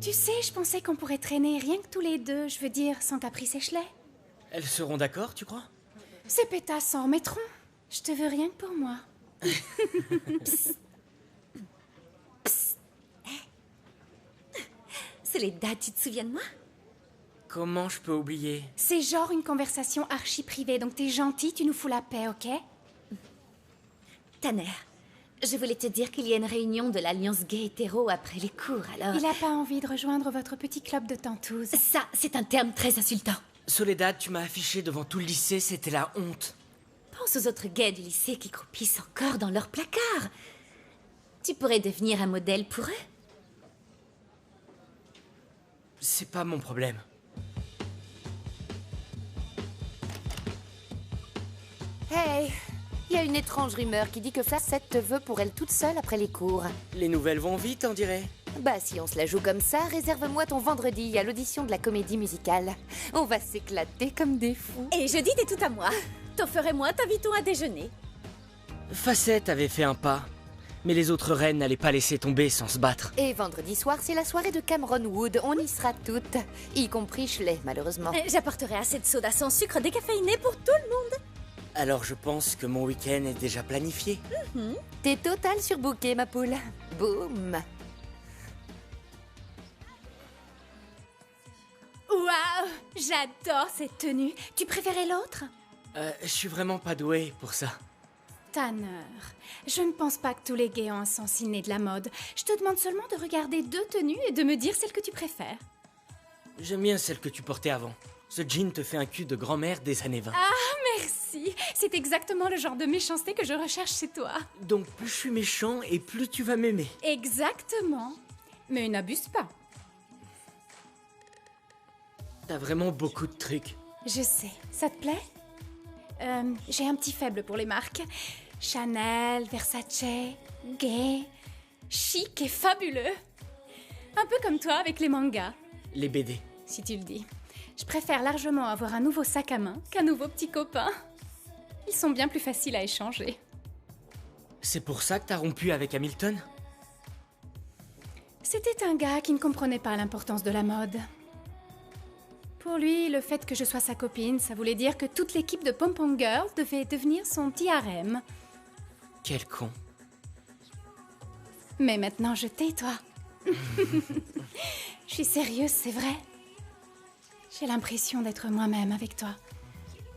Tu sais, je pensais qu'on pourrait traîner rien que tous les deux, je veux dire, sans Caprice et Schley. Elles seront d'accord, tu crois? Ces pétasses s'en remettront. Je te veux rien que pour moi. C'est les dates, tu te souviens de moi? Comment je peux oublier? C'est genre une conversation archi privée, donc t'es gentil, tu nous fous la paix, ok? Tanner, je voulais te dire qu'il y a une réunion de l'Alliance Gay Hétéro après les cours, alors... Il a pas envie de rejoindre votre petit club de tantouses. Ça, c'est un terme très insultant. Soledad, tu m'as affiché devant tout le lycée, c'était la honte. Pense aux autres gays du lycée qui croupissent encore dans leur placard. Tu pourrais devenir un modèle pour eux. C'est pas mon problème. Hey, il y a une étrange rumeur qui dit que Facette te veut pour elle toute seule après les cours. Les nouvelles vont vite, on dirait. Bah, si on se la joue comme ça, réserve-moi ton vendredi à l'audition de la comédie musicale. On va s'éclater comme des fous. Et jeudi, t'es tout à moi. T'en ferais moi, t'invitons à déjeuner. Facette avait fait un pas, mais les autres reines n'allaient pas laisser tomber sans se battre. Et vendredi soir, c'est la soirée de Cameron Wood. On y sera toutes, y compris Schley, malheureusement. J'apporterai assez de soda sans sucre décaféiné pour tout le monde. Alors je pense que mon week-end est déjà planifié. T'es total surbooké, ma poule. Boum. Waouh, j'adore cette tenue. Tu préférais l'autre? Je suis vraiment pas doué pour ça. Tanner, je ne pense pas que tous les gays ont un sens inné de la mode. Je te demande seulement de regarder 2 tenues et de me dire celle que tu préfères. J'aime bien celle que tu portais avant. Ce jean te fait un cul de grand-mère des années 20. Ah, merci. C'est exactement le genre de méchanceté que je recherche chez toi. Donc plus je suis méchant et plus tu vas m'aimer. Exactement. Mais n'abuse pas. T'as vraiment beaucoup de trucs. Je sais. Ça te plaît? J'ai un petit faible pour les marques. Chanel, Versace, gay, chic et fabuleux. Un peu comme toi avec les mangas. Les BD. si tu le dis. Je préfère largement avoir un nouveau sac à main qu'un nouveau petit copain. Ils sont bien plus faciles à échanger. C'est pour ça que t'as rompu avec Hamilton? C'était un gars qui ne comprenait pas l'importance de la mode. Pour lui, le fait que je sois sa copine, ça voulait dire que toute l'équipe de Pom Pom Girls devait devenir son petit harem. Quel con. Mais maintenant, je tais, toi. Je suis sérieuse, c'est vrai. J'ai l'impression d'être moi-même avec toi.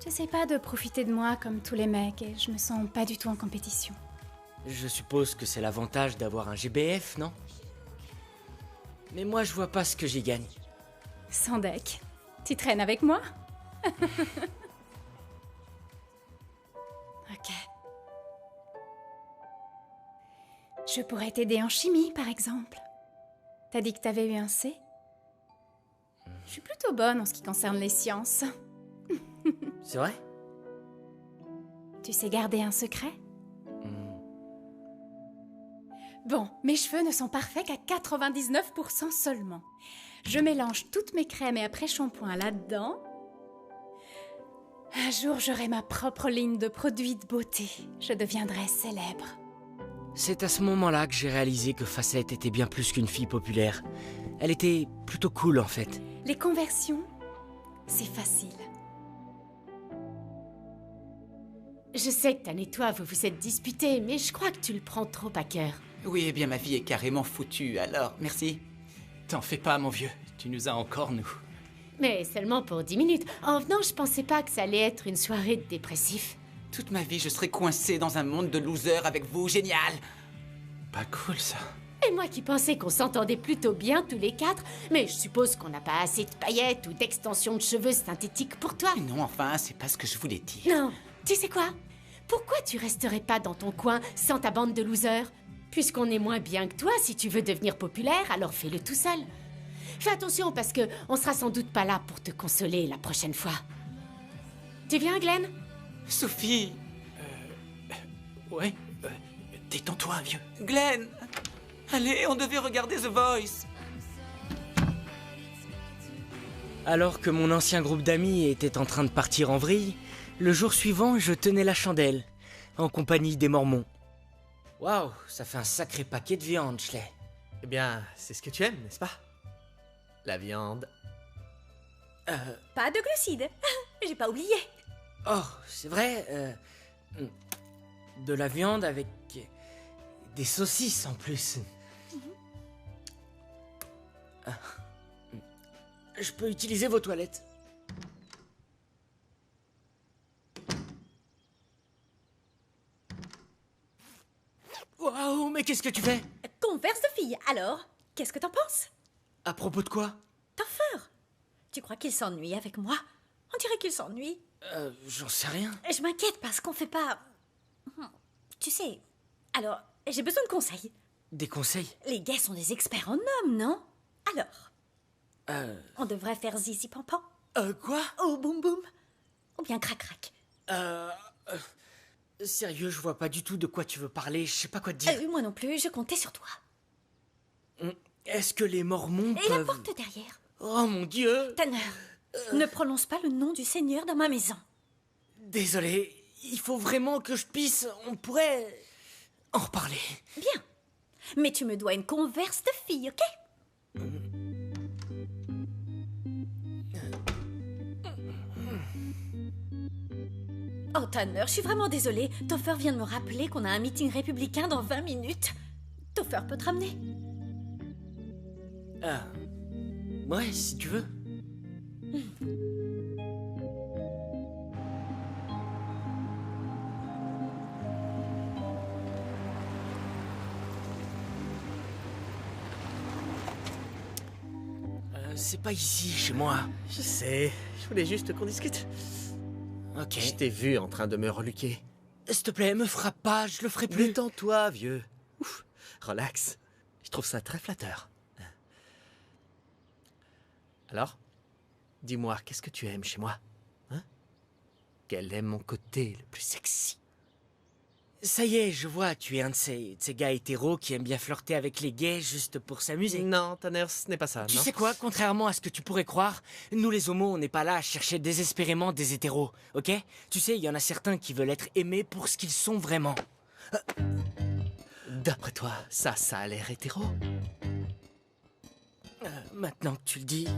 J'essaie pas de profiter de moi comme tous les mecs et je me sens pas du tout en compétition. Je suppose que c'est l'avantage d'avoir un GBF, non? Mais moi, je vois pas ce que j'y gagne. Sans deck. Tu traînes avec moi? Ok. Je pourrais t'aider en chimie, par exemple. T'as dit que t'avais eu un C? Je suis plutôt bonne en ce qui concerne les sciences. C'est vrai? Tu sais garder un secret? Bon, mes cheveux ne sont parfaits qu'à 99% seulement. Je mélange toutes mes crèmes et après-shampoing là-dedans. Un jour, j'aurai ma propre ligne de produits de beauté. Je deviendrai célèbre. C'est à ce moment-là que j'ai réalisé que Facette était bien plus qu'une fille populaire. Elle était plutôt cool, en fait. Les conversions, c'est facile. Je sais que Tan et toi, vous vous êtes disputés, mais je crois que tu le prends trop à cœur. Oui, eh bien ma vie est carrément foutue, alors merci. T'en fais pas, mon vieux. Tu nous as encore, nous. Mais seulement pour 10 minutes. En venant, je pensais pas que ça allait être une soirée de dépressif. Toute ma vie, je serais coincé dans un monde de losers avec vous, génial. Pas cool, ça. Et moi qui pensais qu'on s'entendait plutôt bien tous les quatre, mais je suppose qu'on n'a pas assez de paillettes ou d'extensions de cheveux synthétiques pour toi. Non, enfin, c'est pas ce que je voulais dire. Non, tu sais quoi? Pourquoi tu resterais pas dans ton coin sans ta bande de losers? Puisqu'on est moins bien que toi, si tu veux devenir populaire, alors fais-le tout seul. Fais attention parce que on sera sans doute pas là pour te consoler la prochaine fois. Tu viens, Glenn? Sophie! Ouais, détends-toi, vieux. Glenn! Allez, on devait regarder The Voice. Alors que mon ancien groupe d'amis était en train de partir en vrille, le jour suivant, je tenais la chandelle, en compagnie des Mormons. Waouh, ça fait un sacré paquet de viande, Schley. Eh bien, c'est ce que tu aimes, n'est-ce pas? La viande. Pas de glucides. J'ai pas oublié. Oh, c'est vrai, de la viande avec des saucisses en plus. Je peux utiliser vos toilettes? Waouh, mais qu'est-ce que tu fais? Converse de fille, alors? Qu'est-ce que t'en penses? À propos de quoi? Topher! Tu crois qu'il s'ennuie avec moi? On dirait qu'il s'ennuie. J'en sais rien. Je m'inquiète parce qu'on fait pas... Tu sais... Alors, j'ai besoin de conseils. Des conseils? Les gays sont des experts en hommes, non? Alors? On devrait faire zizi pampan? Quoi? Ou boum boum? Ou bien crac crac? Sérieux, je vois pas du tout de quoi tu veux parler, je sais pas quoi te dire. Moi non plus, je comptais sur toi. Est-ce que les Mormons Et peuvent... la porte derrière? Oh mon Dieu! Tanner, ne prononce pas le nom du Seigneur dans ma maison. Désolé, il faut vraiment que je pisse, on pourrait en reparler. Bien, mais tu me dois une converse de fille, ok? Oh Tanner, je suis vraiment désolée. Topher vient de me rappeler qu'on a un meeting républicain dans 20 minutes. Topher peut te ramener? Ouais, si tu veux. C'est pas ici, chez moi. Je sais, je voulais juste qu'on discute. Ok. Je t'ai vu en train de me reluquer. S'il te plaît, me frappe pas, je le ferai plus. Détends-toi, vieux. Ouf, relax. Je trouve ça très flatteur. Alors, dis-moi, qu'est-ce que tu aimes chez moi? Hein? Quel est mon côté le plus sexy? Ça y est, je vois, tu es un de ces gars hétéros qui aiment bien flirter avec les gays juste pour s'amuser. Non, Tanner, ce n'est pas ça, Tu non? sais quoi, contrairement à ce que tu pourrais croire, nous les homos, on n'est pas là à chercher désespérément des hétéros, ok? Tu sais, il y en a certains qui veulent être aimés pour ce qu'ils sont vraiment. D'après toi, ça a l'air hétéro? Maintenant que tu le dis...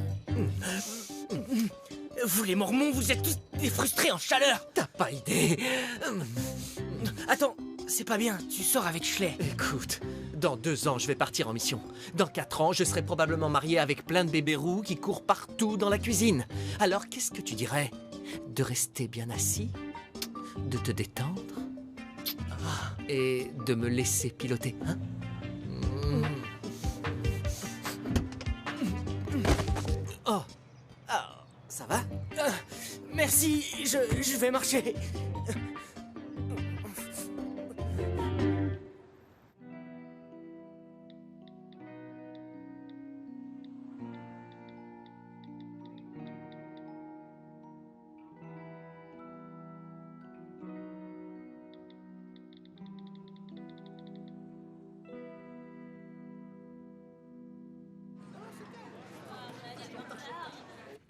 Vous les mormons, vous êtes tous des frustrés en chaleur. T'as pas idée. Attends, c'est pas bien, tu sors avec Schley. Écoute, dans 2 ans, je vais partir en mission. Dans 4 ans, je serai probablement marié avec plein de bébés roux qui courent partout dans la cuisine. Alors, qu'est-ce que tu dirais? De rester bien assis? De te détendre? Et de me laisser piloter, hein? Oh, ça va? Merci, je vais marcher.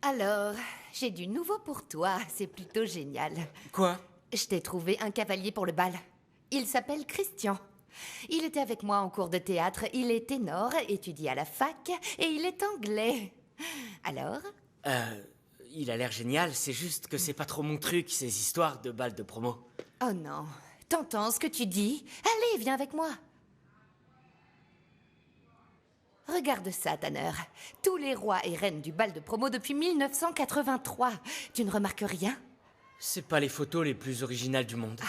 Alors, j'ai du nouveau pour toi, c'est plutôt génial. Quoi? Je t'ai trouvé un cavalier pour le bal. Il s'appelle Christian. Il était avec moi en cours de théâtre, il est ténor, étudie à la fac, et il est anglais. Alors? Il a l'air génial, c'est juste que c'est pas trop mon truc, ces histoires de bal de promo. Oh non, t'entends ce que tu dis? Allez, viens avec moi. Regarde ça, Tanner. Tous les rois et reines du bal de promo depuis 1983. Tu ne remarques rien? C'est pas les photos les plus originales du monde.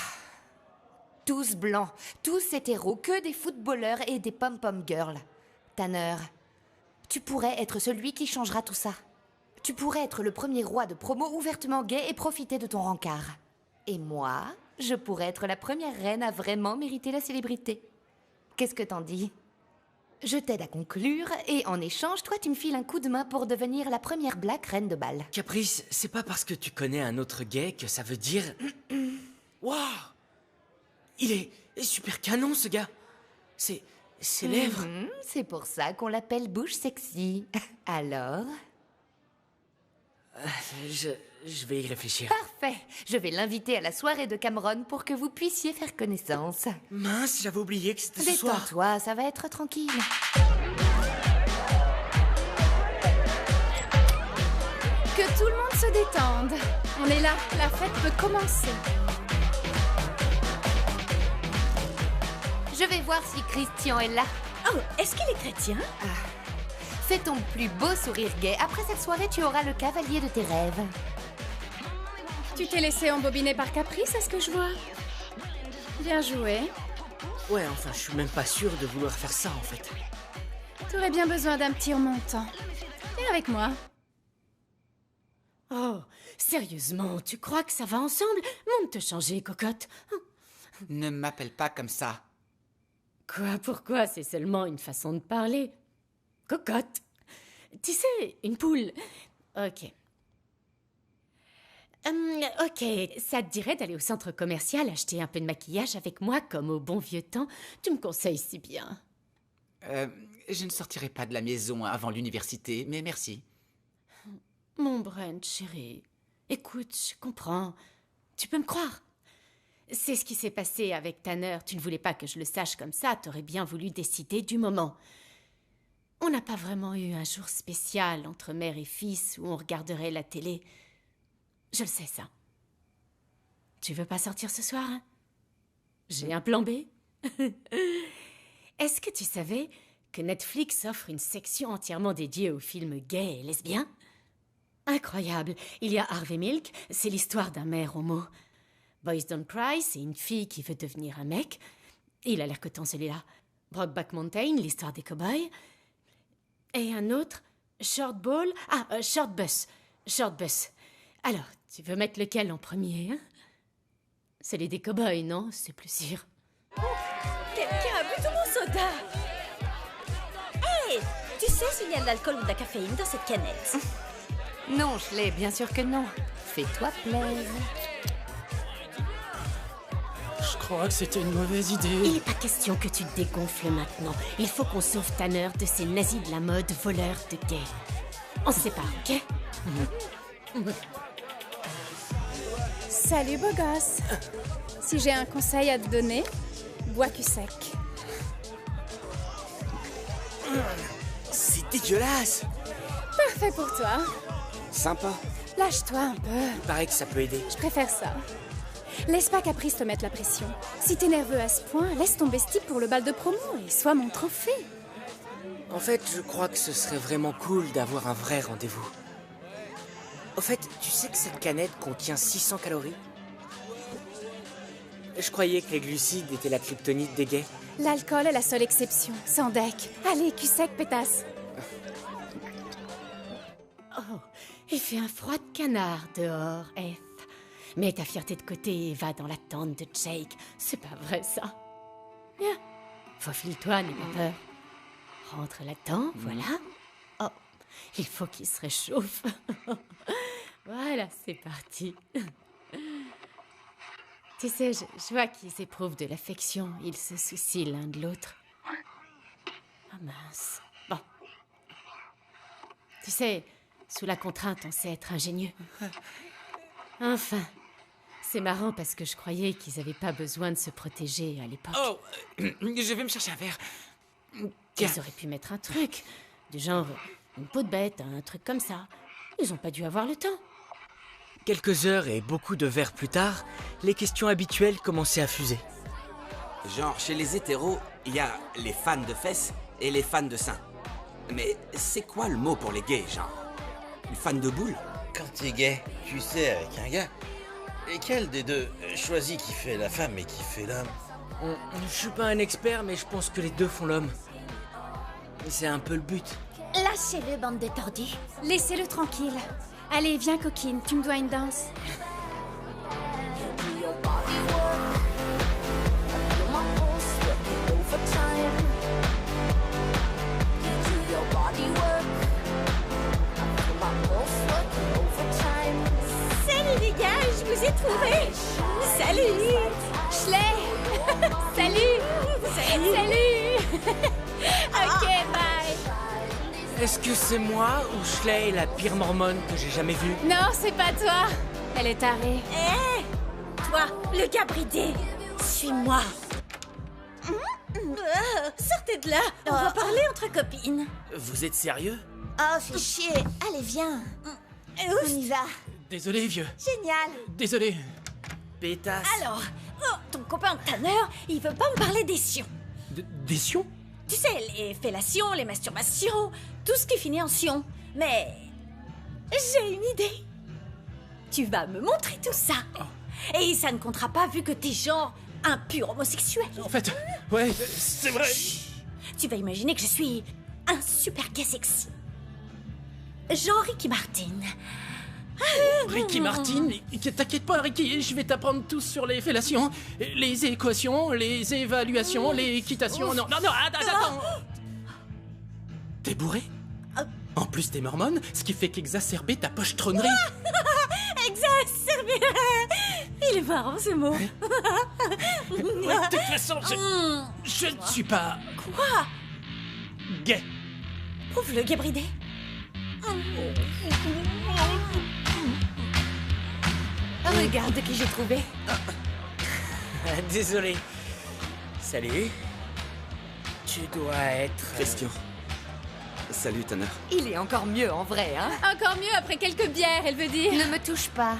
Tous blancs, tous hétéros, que des footballeurs et des pom-pom girls. Tanner, tu pourrais être celui qui changera tout ça. Tu pourrais être le premier roi de promo ouvertement gay et profiter de ton rencard. Et moi, je pourrais être la première reine à vraiment mériter la célébrité. Qu'est-ce que t'en dis? Je t'aide à conclure, et en échange, toi, tu me files un coup de main pour devenir la première black reine de bal. Caprice, c'est pas parce que tu connais un autre gay que ça veut dire... Waouh! Il est super canon, ce gars. Ses lèvres... C'est pour ça qu'on l'appelle bouche sexy. Alors? Je vais y réfléchir. Parfait. Je vais l'inviter à la soirée de Cameron pour que vous puissiez faire connaissance. Mince, j'avais oublié que c'était ce soir. Détends-toi, ça va être tranquille. Que tout le monde se détende. On est là, la fête peut commencer. Je vais voir si Christian est là. Oh, est-ce qu'il est chrétien? Fais ton plus beau sourire gay. Après cette soirée, tu auras le cavalier de tes rêves. Tu t'es laissé embobiner par Caprice, est-ce que je vois? Bien joué. Ouais, enfin, je suis même pas sûre de vouloir faire ça, en fait. T'aurais bien besoin d'un petit remontant. Viens avec moi. Oh, sérieusement, tu crois que ça va ensemble? Monte te changer, cocotte. Ne m'appelle pas comme ça. Quoi, pourquoi? C'est seulement une façon de parler. Cocotte. Tu sais, une poule. Ok. Ok, ça te dirait d'aller au centre commercial acheter un peu de maquillage avec moi, comme au bon vieux temps? Tu me conseilles si bien. Je ne sortirai pas de la maison avant l'université, mais merci. Mon Brent, chérie. Écoute, je comprends. Tu peux me croire. C'est ce qui s'est passé avec Tanner. Tu ne voulais pas que je le sache comme ça. T'aurais bien voulu décider du moment. On n'a pas vraiment eu un jour spécial entre mère et fils où on regarderait la télé. Je le sais, ça. Tu veux pas sortir ce soir, hein? J'ai un plan B. Est-ce que tu savais que Netflix offre une section entièrement dédiée aux films gays et lesbiens? Incroyable. Il y a Harvey Milk, c'est l'histoire d'un maire homo. Boys Don't Cry, c'est une fille qui veut devenir un mec. Il a l'air coton, celui-là. Brokeback Mountain, l'histoire des cow-boys. Et un autre, Short Ball... Short Bus. Short Bus. Alors, tu veux mettre lequel en premier, hein? Celui des cow-boys, non? C'est plus sûr. Quelqu'un a bu tout mon soda! Hey! Tu sais s'il y a de l'alcool ou de la caféine dans cette canette? Non, Schley, bien sûr que non. Fais-toi plaisir. Je crois que c'était une mauvaise idée. Il n'est pas question que tu te dégonfles maintenant. Il faut qu'on sauve Tanner de ces nazis de la mode voleurs de gays. On se sépare, ok? Salut, beau gosse. Si j'ai un conseil à te donner, bois cul sec. C'est dégueulasse. Parfait pour toi. Sympa. Lâche-toi un peu. Il paraît que ça peut aider. Je préfère ça. Laisse pas Caprice te mettre la pression. Si t'es nerveux à ce point, laisse tomber ce type pour le bal de promo et sois mon trophée. En fait, je crois que ce serait vraiment cool d'avoir un vrai rendez-vous. Au fait, tu sais que cette canette contient 600 calories? Je croyais que les glucides étaient la kryptonite des gays. L'alcool est la seule exception, sans deck. Allez, cul sec, pétasse. Oh, il fait un froid de canard dehors, F. Mets ta fierté de côté et va dans la tente de Jake. C'est pas vrai, ça. Viens, faufile-toi, n'aie pas peur. Rentre là-dedans, voilà. Oh, il faut qu'il se réchauffe. Voilà, c'est parti. Tu sais, je vois qu'ils éprouvent de l'affection. Ils se soucient l'un de l'autre. Ah mince. Bon. Tu sais, sous la contrainte, on sait être ingénieux. Enfin. C'est marrant parce que je croyais qu'ils avaient pas besoin de se protéger à l'époque. Oh, je vais me chercher un verre. Ils auraient pu mettre un truc. Du genre, une peau de bête, un truc comme ça. Ils ont pas dû avoir le temps. Quelques heures et beaucoup de verres plus tard, les questions habituelles commençaient à fuser. Genre, chez les hétéros, il y a les fans de fesses et les fans de seins. Mais c'est quoi le mot pour les gays, genre? Les fans de boules? Quand t'es gay, tu sais avec un gars. Et quel des deux choisit qui fait la femme et qui fait l'homme? Je suis pas un expert, mais je pense que les deux font l'homme. Et c'est un peu le but. Lâchez-le, bande de tordus. Laissez-le tranquille. Allez, viens, coquine, tu me dois une danse. Salut les gars, je vous ai trouvé. Salut. Schley. Salut. Salut. Ok, bye. Est-ce que c'est moi ou Schley la pire mormone que j'ai jamais vue? Non, c'est pas toi. Elle est tarée. Hé, toi, le gars bridé, suis-moi. Sortez de là, on va parler entre copines. Vous êtes sérieux? Oh, fais chier. Allez, viens. On y va. Désolé, vieux. Génial. Désolé. Pétasse. Alors, ton copain Tanner, il veut pas me parler des sions. Des sions? Tu sais, les fellations, les masturbations, tout ce qui finit en sion. Mais j'ai une idée. Tu vas me montrer tout ça. Et ça ne comptera pas vu que t'es genre un pur homosexuel. En fait, ouais, c'est vrai. Tu vas imaginer que je suis un super gay sexy. Genre Ricky Martin. Ricky Martin, t'inquiète pas, Ricky, je vais t'apprendre tout sur les fellations, les équations, les évaluations, les équitations. Non, attends. T'es bourré? En plus, t'es mormone, ce qui fait qu'exacerber ta pochetronnerie. Exacerbé. Il est marrant ce mot. De toute façon, je ne suis pas... Quoi? Gay. Prouve le gay bridé. Regarde qui j'ai trouvé. Désolé. Salut. Tu dois être... Christian. Salut, Tanner. Il est encore mieux en vrai, hein? Encore mieux après quelques bières, elle veut dire. Ne me touche pas.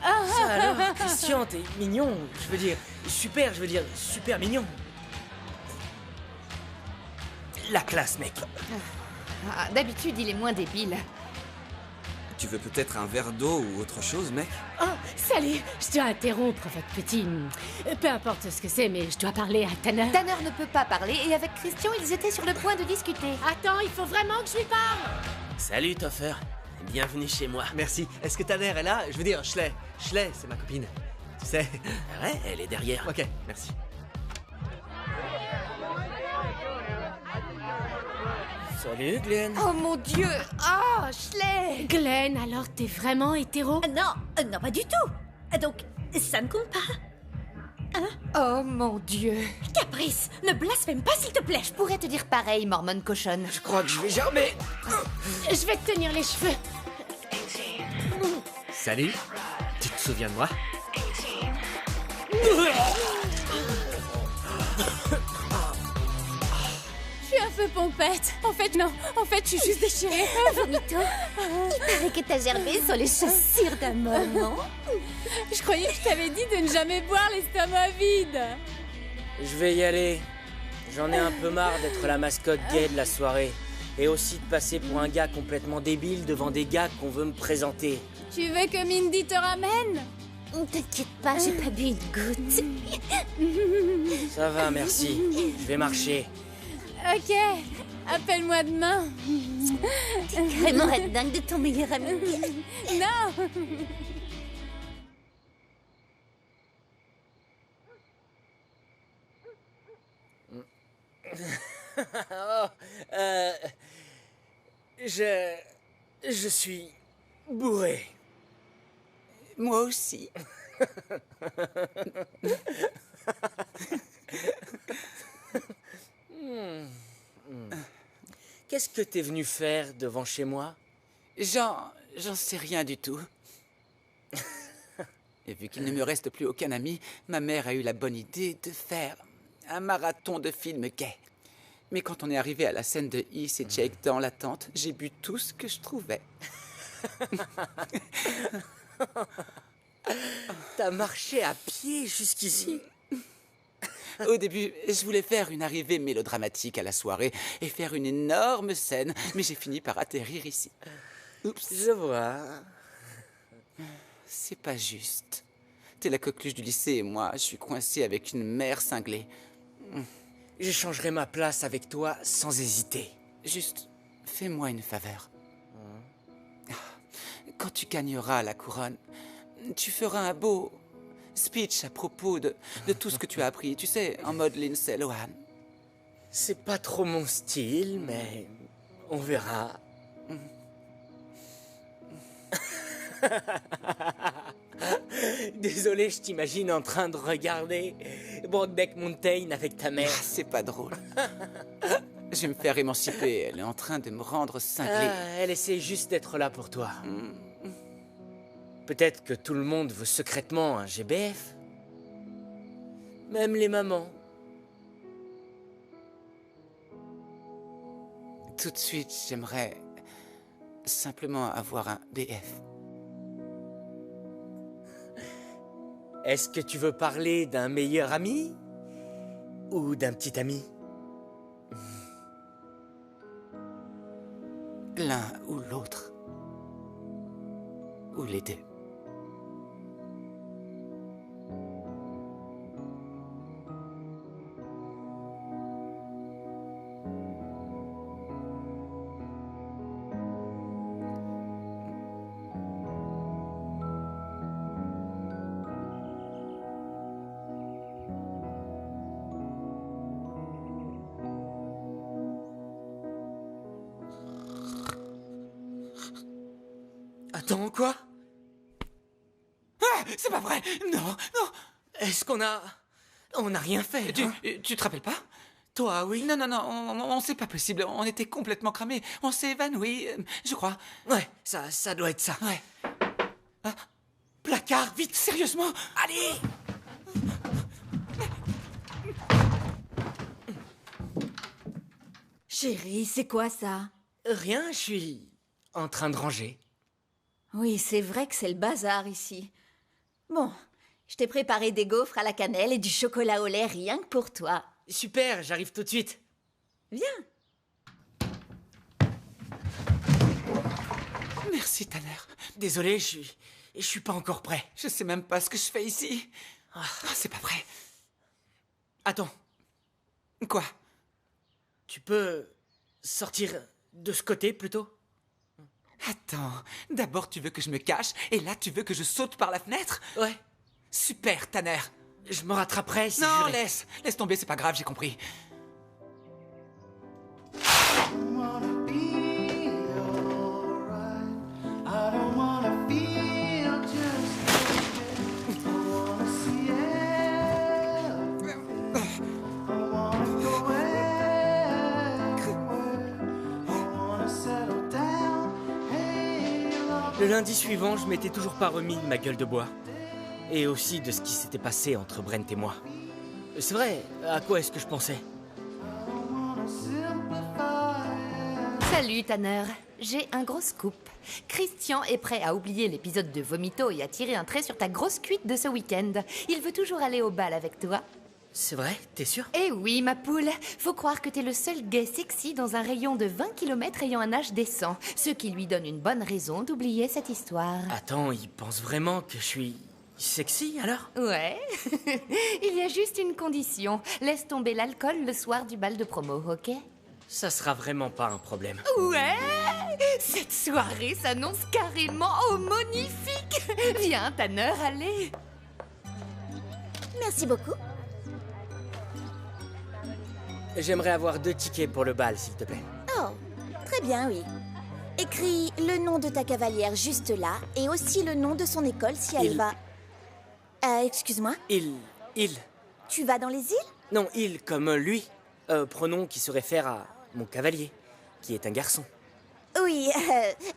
Ça alors, Christian, t'es mignon. Je veux dire, super mignon. La classe, mec. D'habitude, il est moins débile. Tu veux peut-être un verre d'eau ou autre chose, mec? Oh, salut. Je dois interrompre votre petit... Peu importe ce que c'est, mais je dois parler à Tanner. Tanner ne peut pas parler et avec Christian, ils étaient sur le point de discuter. Attends, il faut vraiment que je lui parle. Salut, Toffer. Bienvenue chez moi. Merci. Est-ce que Tanner est là? Je veux dire, Schley. Schley, c'est ma copine. Tu sais. Ouais, elle est derrière. Ok, merci. Salut, Glenn. Oh mon Dieu! Oh, Schley! Glenn, alors t'es vraiment hétéro? Non, pas du tout. Donc, ça ne compte pas. Oh mon Dieu. Caprice, ne blasphème pas s'il te plaît. Je pourrais te dire pareil, mormone cochonne. Je crois que je vais germer. Je vais te tenir les cheveux. Salut. Tu te souviens de moi? Je suis un peu pompette. En fait, non. En fait, je suis juste déchirée. Vomito, il paraît que t'as germé sur les chaussures d'un moment. Je croyais que je t'avais dit de ne jamais boire l'estomac vide. Je vais y aller. J'en ai un peu marre d'être la mascotte gay de la soirée. Et aussi de passer pour un gars complètement débile devant des gars qu'on veut me présenter. Tu veux que Mindy te ramène? T'inquiète pas, j'ai pas bu une goutte. Ça va, merci. Je vais marcher. Ok, appelle-moi demain. T'es carrément red dingue de ton meilleur ami. Non. Oh, je suis bourré. Moi aussi. Qu'est-ce que t'es venu faire devant chez moi? J'en sais rien du tout. Et vu qu'il ne me reste plus aucun ami, ma mère a eu la bonne idée de faire un marathon de films gays. Mais quand on est arrivé à la scène de Heath et Jake dans la tente, j'ai bu tout ce que je trouvais. T'as marché à pied jusqu'ici? Au début, je voulais faire une arrivée mélodramatique à la soirée et faire une énorme scène, mais j'ai fini par atterrir ici. Oups. Je vois. C'est pas juste. T'es la coqueluche du lycée et moi, je suis coincé avec une mère cinglée. J'échangerai ma place avec toi sans hésiter. Juste, fais-moi une faveur. Quand tu gagneras la couronne, tu feras un beau speech à propos de tout ce que tu as appris, tu sais, en mode Lindsay Lohan. C'est pas trop mon style, mais on verra. Désolé, je t'imagine en train de regarder Brokeback Mountain avec ta mère. C'est pas drôle. Je vais me faire émanciper, elle est en train de me rendre cinglé. Elle essaie juste d'être là pour toi. Peut-être que tout le monde veut secrètement un GBF. Même les mamans. Tout de suite, j'aimerais simplement avoir un BF. Est-ce que tu veux parler d'un meilleur ami ou d'un petit ami? L'un ou l'autre. Ou les deux. Attends, quoi? Ah, c'est pas vrai! Non, non! Est-ce qu'on a... On n'a rien fait, hein? Tu te rappelles pas? Toi, oui? Non, c'est pas possible. On était complètement cramés. On s'est évanoui, je crois. Ouais, ça doit être ça. Ouais. Ah, placard, vite! Sérieusement? Allez! Chérie, c'est quoi ça? Rien, je suis en train de ranger. Oui, c'est vrai que c'est le bazar ici. Bon, je t'ai préparé des gaufres à la cannelle et du chocolat au lait rien que pour toi. Super, j'arrive tout de suite. Viens. Merci, Tanner. Désolé, je suis pas encore prêt. Je sais même pas ce que je fais ici. C'est pas vrai. Attends. Quoi? Tu peux sortir de ce côté, plutôt? Attends, d'abord tu veux que je me cache, et là tu veux que je saute par la fenêtre? Ouais. Super, Tanner. Je me rattraperai, c'est Non, juré. laisse tomber, c'est pas grave, j'ai compris. Le lundi suivant, je m'étais toujours pas remis de ma gueule de bois. Et aussi de ce qui s'était passé entre Brent et moi. C'est vrai, à quoi est-ce que je pensais? Salut Tanner, j'ai un gros scoop. Christian est prêt à oublier l'épisode de Vomito et à tirer un trait sur ta grosse cuite de ce week-end. Il veut toujours aller au bal avec toi. C'est vrai? T'es sûr? Eh oui, ma poule. Faut croire que t'es le seul gay sexy dans un rayon de 20 km ayant un âge décent. Ce qui lui donne une bonne raison d'oublier cette histoire. Attends, il pense vraiment que je suis sexy alors? Ouais. Il y a juste une condition. Laisse tomber l'alcool le soir du bal de promo, ok? Ça sera vraiment pas un problème. Ouais! Cette soirée s'annonce carrément magnifique! Viens, Tanner, allez! Merci beaucoup. J'aimerais avoir 2 tickets pour le bal, s'il te plaît. Oh, très bien, oui. Écris le nom de ta cavalière juste là, et aussi le nom de son école si elle va... excuse-moi? Il. Tu vas dans les îles? Non, il comme lui. Pronom qui se réfère à mon cavalier, qui est un garçon. Oui,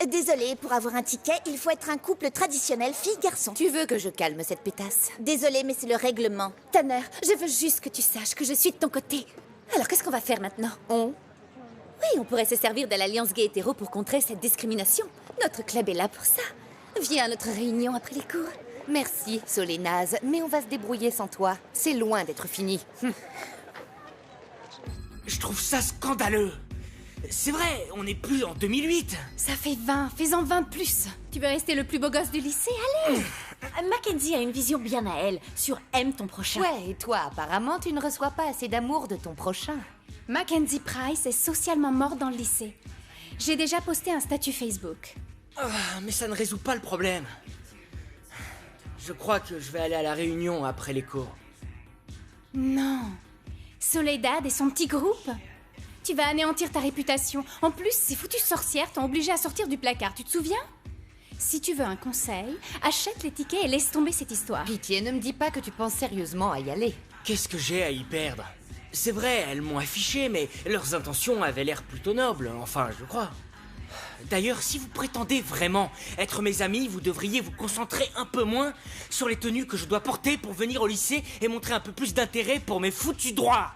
désolée, pour avoir un ticket, il faut être un couple traditionnel fille-garçon. Tu veux que je calme cette pétasse? Désolée, mais c'est le règlement. Tanner, je veux juste que tu saches que je suis de ton côté. Alors qu'est-ce qu'on va faire maintenant? Oui, on pourrait se servir de l'Alliance Gay Hétéro pour contrer cette discrimination. Notre club est là pour ça. Viens à notre réunion après les cours. Merci, Solénase, mais on va se débrouiller sans toi. C'est loin d'être fini. Je trouve ça scandaleux. C'est vrai, on n'est plus en 2008. Ça fait 20, fais-en 20 de plus. Tu veux rester le plus beau gosse du lycée? Allez! Mackenzie a une vision bien à elle sur aime ton prochain. Ouais, et toi, apparemment, tu ne reçois pas assez d'amour de ton prochain. Mackenzie Price est socialement morte dans le lycée. J'ai déjà posté un statut Facebook. Mais ça ne résout pas le problème. Je crois que je vais aller à la réunion après les cours. Non. Soledad et son petit groupe. Tu vas anéantir ta réputation. En plus, ces foutues sorcières t'ont obligé à sortir du placard, tu te souviens? Si tu veux un conseil, achète les tickets et laisse tomber cette histoire. Pitié, ne me dis pas que tu penses sérieusement à y aller. Qu'est-ce que j'ai à y perdre? C'est vrai, elles m'ont affiché, mais leurs intentions avaient l'air plutôt nobles, enfin, je crois. D'ailleurs, si vous prétendez vraiment être mes amis, vous devriez vous concentrer un peu moins sur les tenues que je dois porter pour venir au lycée et montrer un peu plus d'intérêt pour mes foutus droits.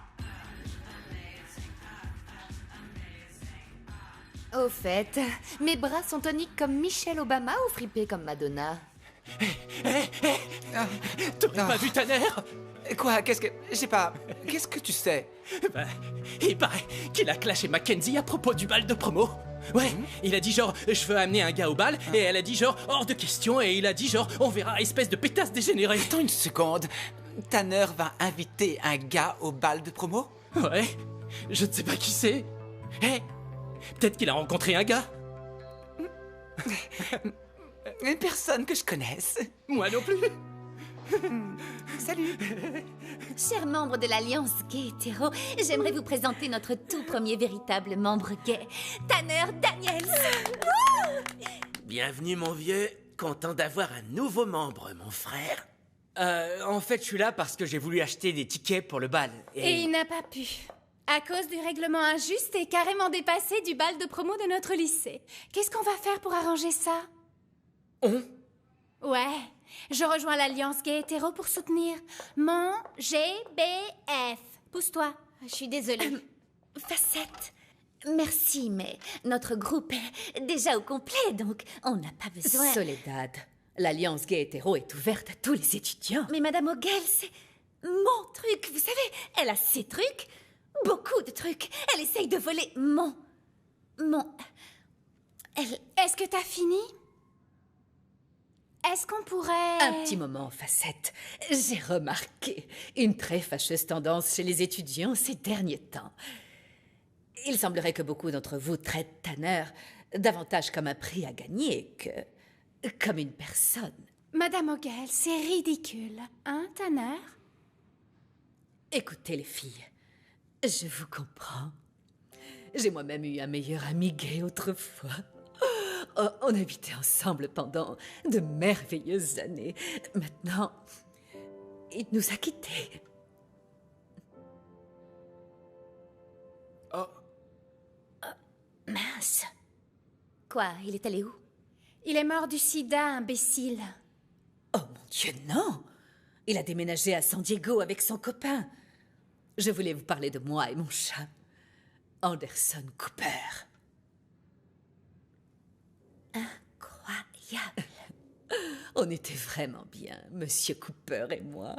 Au fait, mes bras sont toniques comme Michelle Obama ou fripés comme Madonna? T'aurais pas vu Tanner? Quoi? Qu'est-ce que... J'ai pas... Qu'est-ce que tu sais? Il paraît qu'il a clashé Mackenzie à propos du bal de promo. Ouais, il a dit genre, je veux amener un gars au bal, et elle a dit genre, hors de question, et il a dit genre, on verra, espèce de pétasse dégénérée. Attends une seconde. Tanner va inviter un gars au bal de promo? Ouais, je ne sais pas qui c'est. Peut-être qu'il a rencontré un gars. Une personne que je connaisse. Moi non plus. Salut. Chers membres de l'Alliance Gay Hétéro, j'aimerais vous présenter notre tout premier véritable membre gay, Tanner Daniels. Bienvenue mon vieux, content d'avoir un nouveau membre, mon frère. En fait, je suis là parce que j'ai voulu acheter des tickets pour le bal. Et il n'a pas pu. À cause du règlement injuste et carrément dépassé du bal de promo de notre lycée. Qu'est-ce qu'on va faire pour arranger ça? Ouais, je rejoins l'Alliance Gay Hétéro pour soutenir mon GBF. Pousse-toi. Je suis désolée. Facette. Merci, mais notre groupe est déjà au complet, donc on n'a pas besoin... Soledad, l'Alliance Gay Hétéro est ouverte à tous les étudiants. Mais Madame O'Gale, c'est mon truc, vous savez. Elle a ses trucs, beaucoup de trucs. Elle essaye de voler mon... Est-ce que t'as fini? Est-ce qu'on pourrait... Un petit moment, Facette. J'ai remarqué une très fâcheuse tendance chez les étudiants ces derniers temps. Il semblerait que beaucoup d'entre vous traitent Tanner davantage comme un prix à gagner que comme une personne. Madame O'Gale, c'est ridicule. Hein, Tanner? Écoutez, les filles, je vous comprends. J'ai moi-même eu un meilleur ami gay autrefois. Oh, on habitait ensemble pendant de merveilleuses années. Maintenant, il nous a quittés. Mince. Quoi, il est allé où? Il est mort du sida, imbécile. Oh mon Dieu, non! Il a déménagé à San Diego avec son copain. Je voulais vous parler de moi et mon chat, Anderson Cooper. Incroyable! On était vraiment bien, Monsieur Cooper et moi.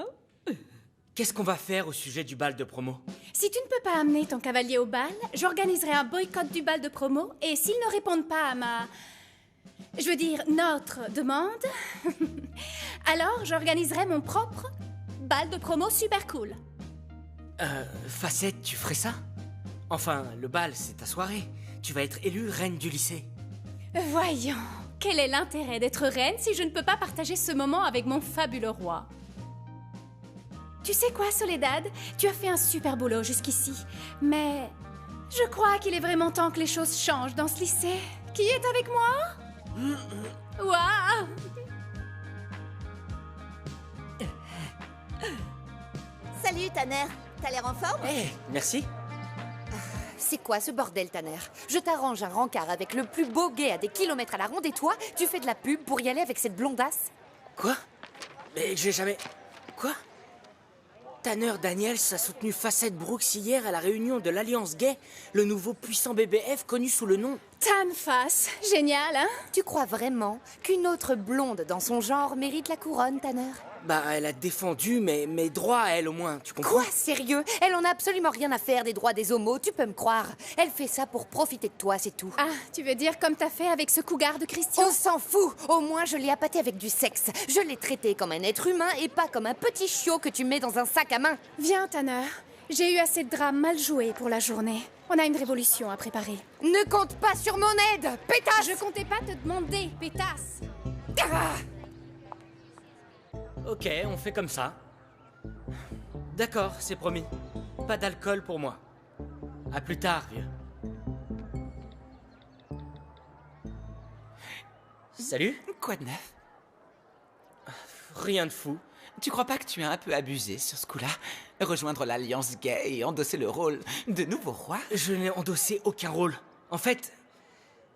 Qu'est-ce qu'on va faire au sujet du bal de promo? Si tu ne peux pas amener ton cavalier au bal, j'organiserai un boycott du bal de promo et s'ils ne répondent pas à notre demande, alors j'organiserai mon propre bal de promo super cool. Facette, tu ferais ça? Enfin, le bal, c'est ta soirée. Tu vas être élue reine du lycée. Voyons, quel est l'intérêt d'être reine si je ne peux pas partager ce moment avec mon fabuleux roi? Tu sais quoi, Soledad? Tu as fait un super boulot jusqu'ici, mais je crois qu'il est vraiment temps que les choses changent dans ce lycée. Qui est avec moi? Waouh! Salut, Tanner. T'as l'air en forme? Merci. C'est quoi ce bordel, Tanner? Je t'arrange un rencard avec le plus beau gay à des kilomètres à la ronde et toi, tu fais de la pub pour y aller avec cette blondasse? Quoi? Mais j'ai jamais... Quoi? Tanner Daniels a soutenu Facette Brooks hier à la réunion de l'Alliance Gay, le nouveau puissant BBF connu sous le nom... Tanface, génial, hein? Tu crois vraiment qu'une autre blonde dans son genre mérite la couronne, Tanner? Bah, elle a défendu mes droits, elle, au moins, tu comprends? Quoi, sérieux? Elle en a absolument rien à faire des droits des homos, tu peux me croire. Elle fait ça pour profiter de toi, c'est tout. Ah, tu veux dire comme t'as fait avec ce cougar de Christian? On s'en fout! Au moins, je l'ai appâté avec du sexe. Je l'ai traité comme un être humain et pas comme un petit chiot que tu mets dans un sac à main. Viens, Tanner. J'ai eu assez de drames mal joués pour la journée. On a une révolution à préparer. Ne compte pas sur mon aide, pétasse! Je comptais pas te demander, pétasse. Ah! Ok, on fait comme ça. D'accord, c'est promis. Pas d'alcool pour moi. À plus tard, vieux. Salut. Quoi de neuf? Rien de fou. Tu crois pas que tu as un peu abusé sur ce coup-là? Rejoindre l'Alliance Gay et endosser le rôle de nouveau roi? Je n'ai endossé aucun rôle. En fait,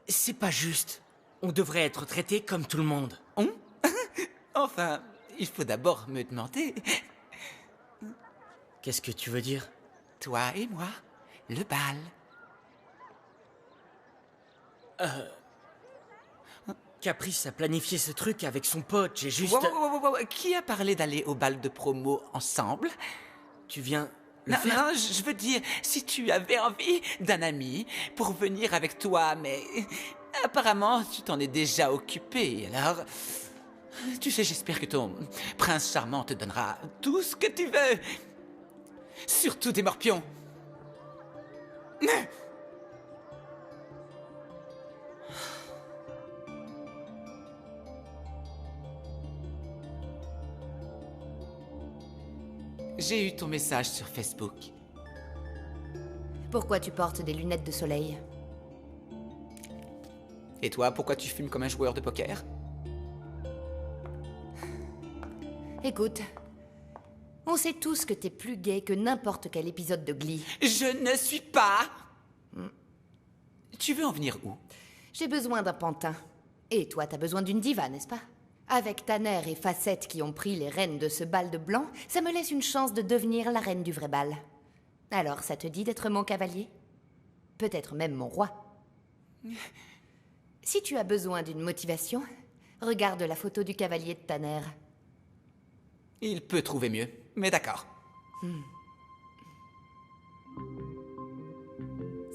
c'est pas juste. On devrait être traité comme tout le monde. Enfin, il faut d'abord me demander... Qu'est-ce que tu veux dire? Toi et moi, le bal. Caprice a planifié ce truc avec son pote, j'ai juste... Wow. Qui a parlé d'aller au bal de promo ensemble? Tu viens Non, je veux dire, si tu avais envie d'un ami pour venir avec toi, mais apparemment tu t'en es déjà occupé, alors... Tu sais, j'espère que ton prince charmant te donnera tout ce que tu veux. Surtout des morpions. J'ai eu ton message sur Facebook. Pourquoi tu portes des lunettes de soleil? Et toi, pourquoi tu fumes comme un joueur de poker? Écoute, on sait tous que t'es plus gay que n'importe quel épisode de Glee. Je ne suis pas... Tu veux en venir où? J'ai besoin d'un pantin. Et toi, t'as besoin d'une diva, n'est-ce pas? Avec Tanner et Facette qui ont pris les rênes de ce bal de blanc, ça me laisse une chance de devenir la reine du vrai bal. Alors, ça te dit d'être mon cavalier? Peut-être même mon roi. Si tu as besoin d'une motivation, regarde la photo du cavalier de Tanner. Il peut trouver mieux, mais d'accord.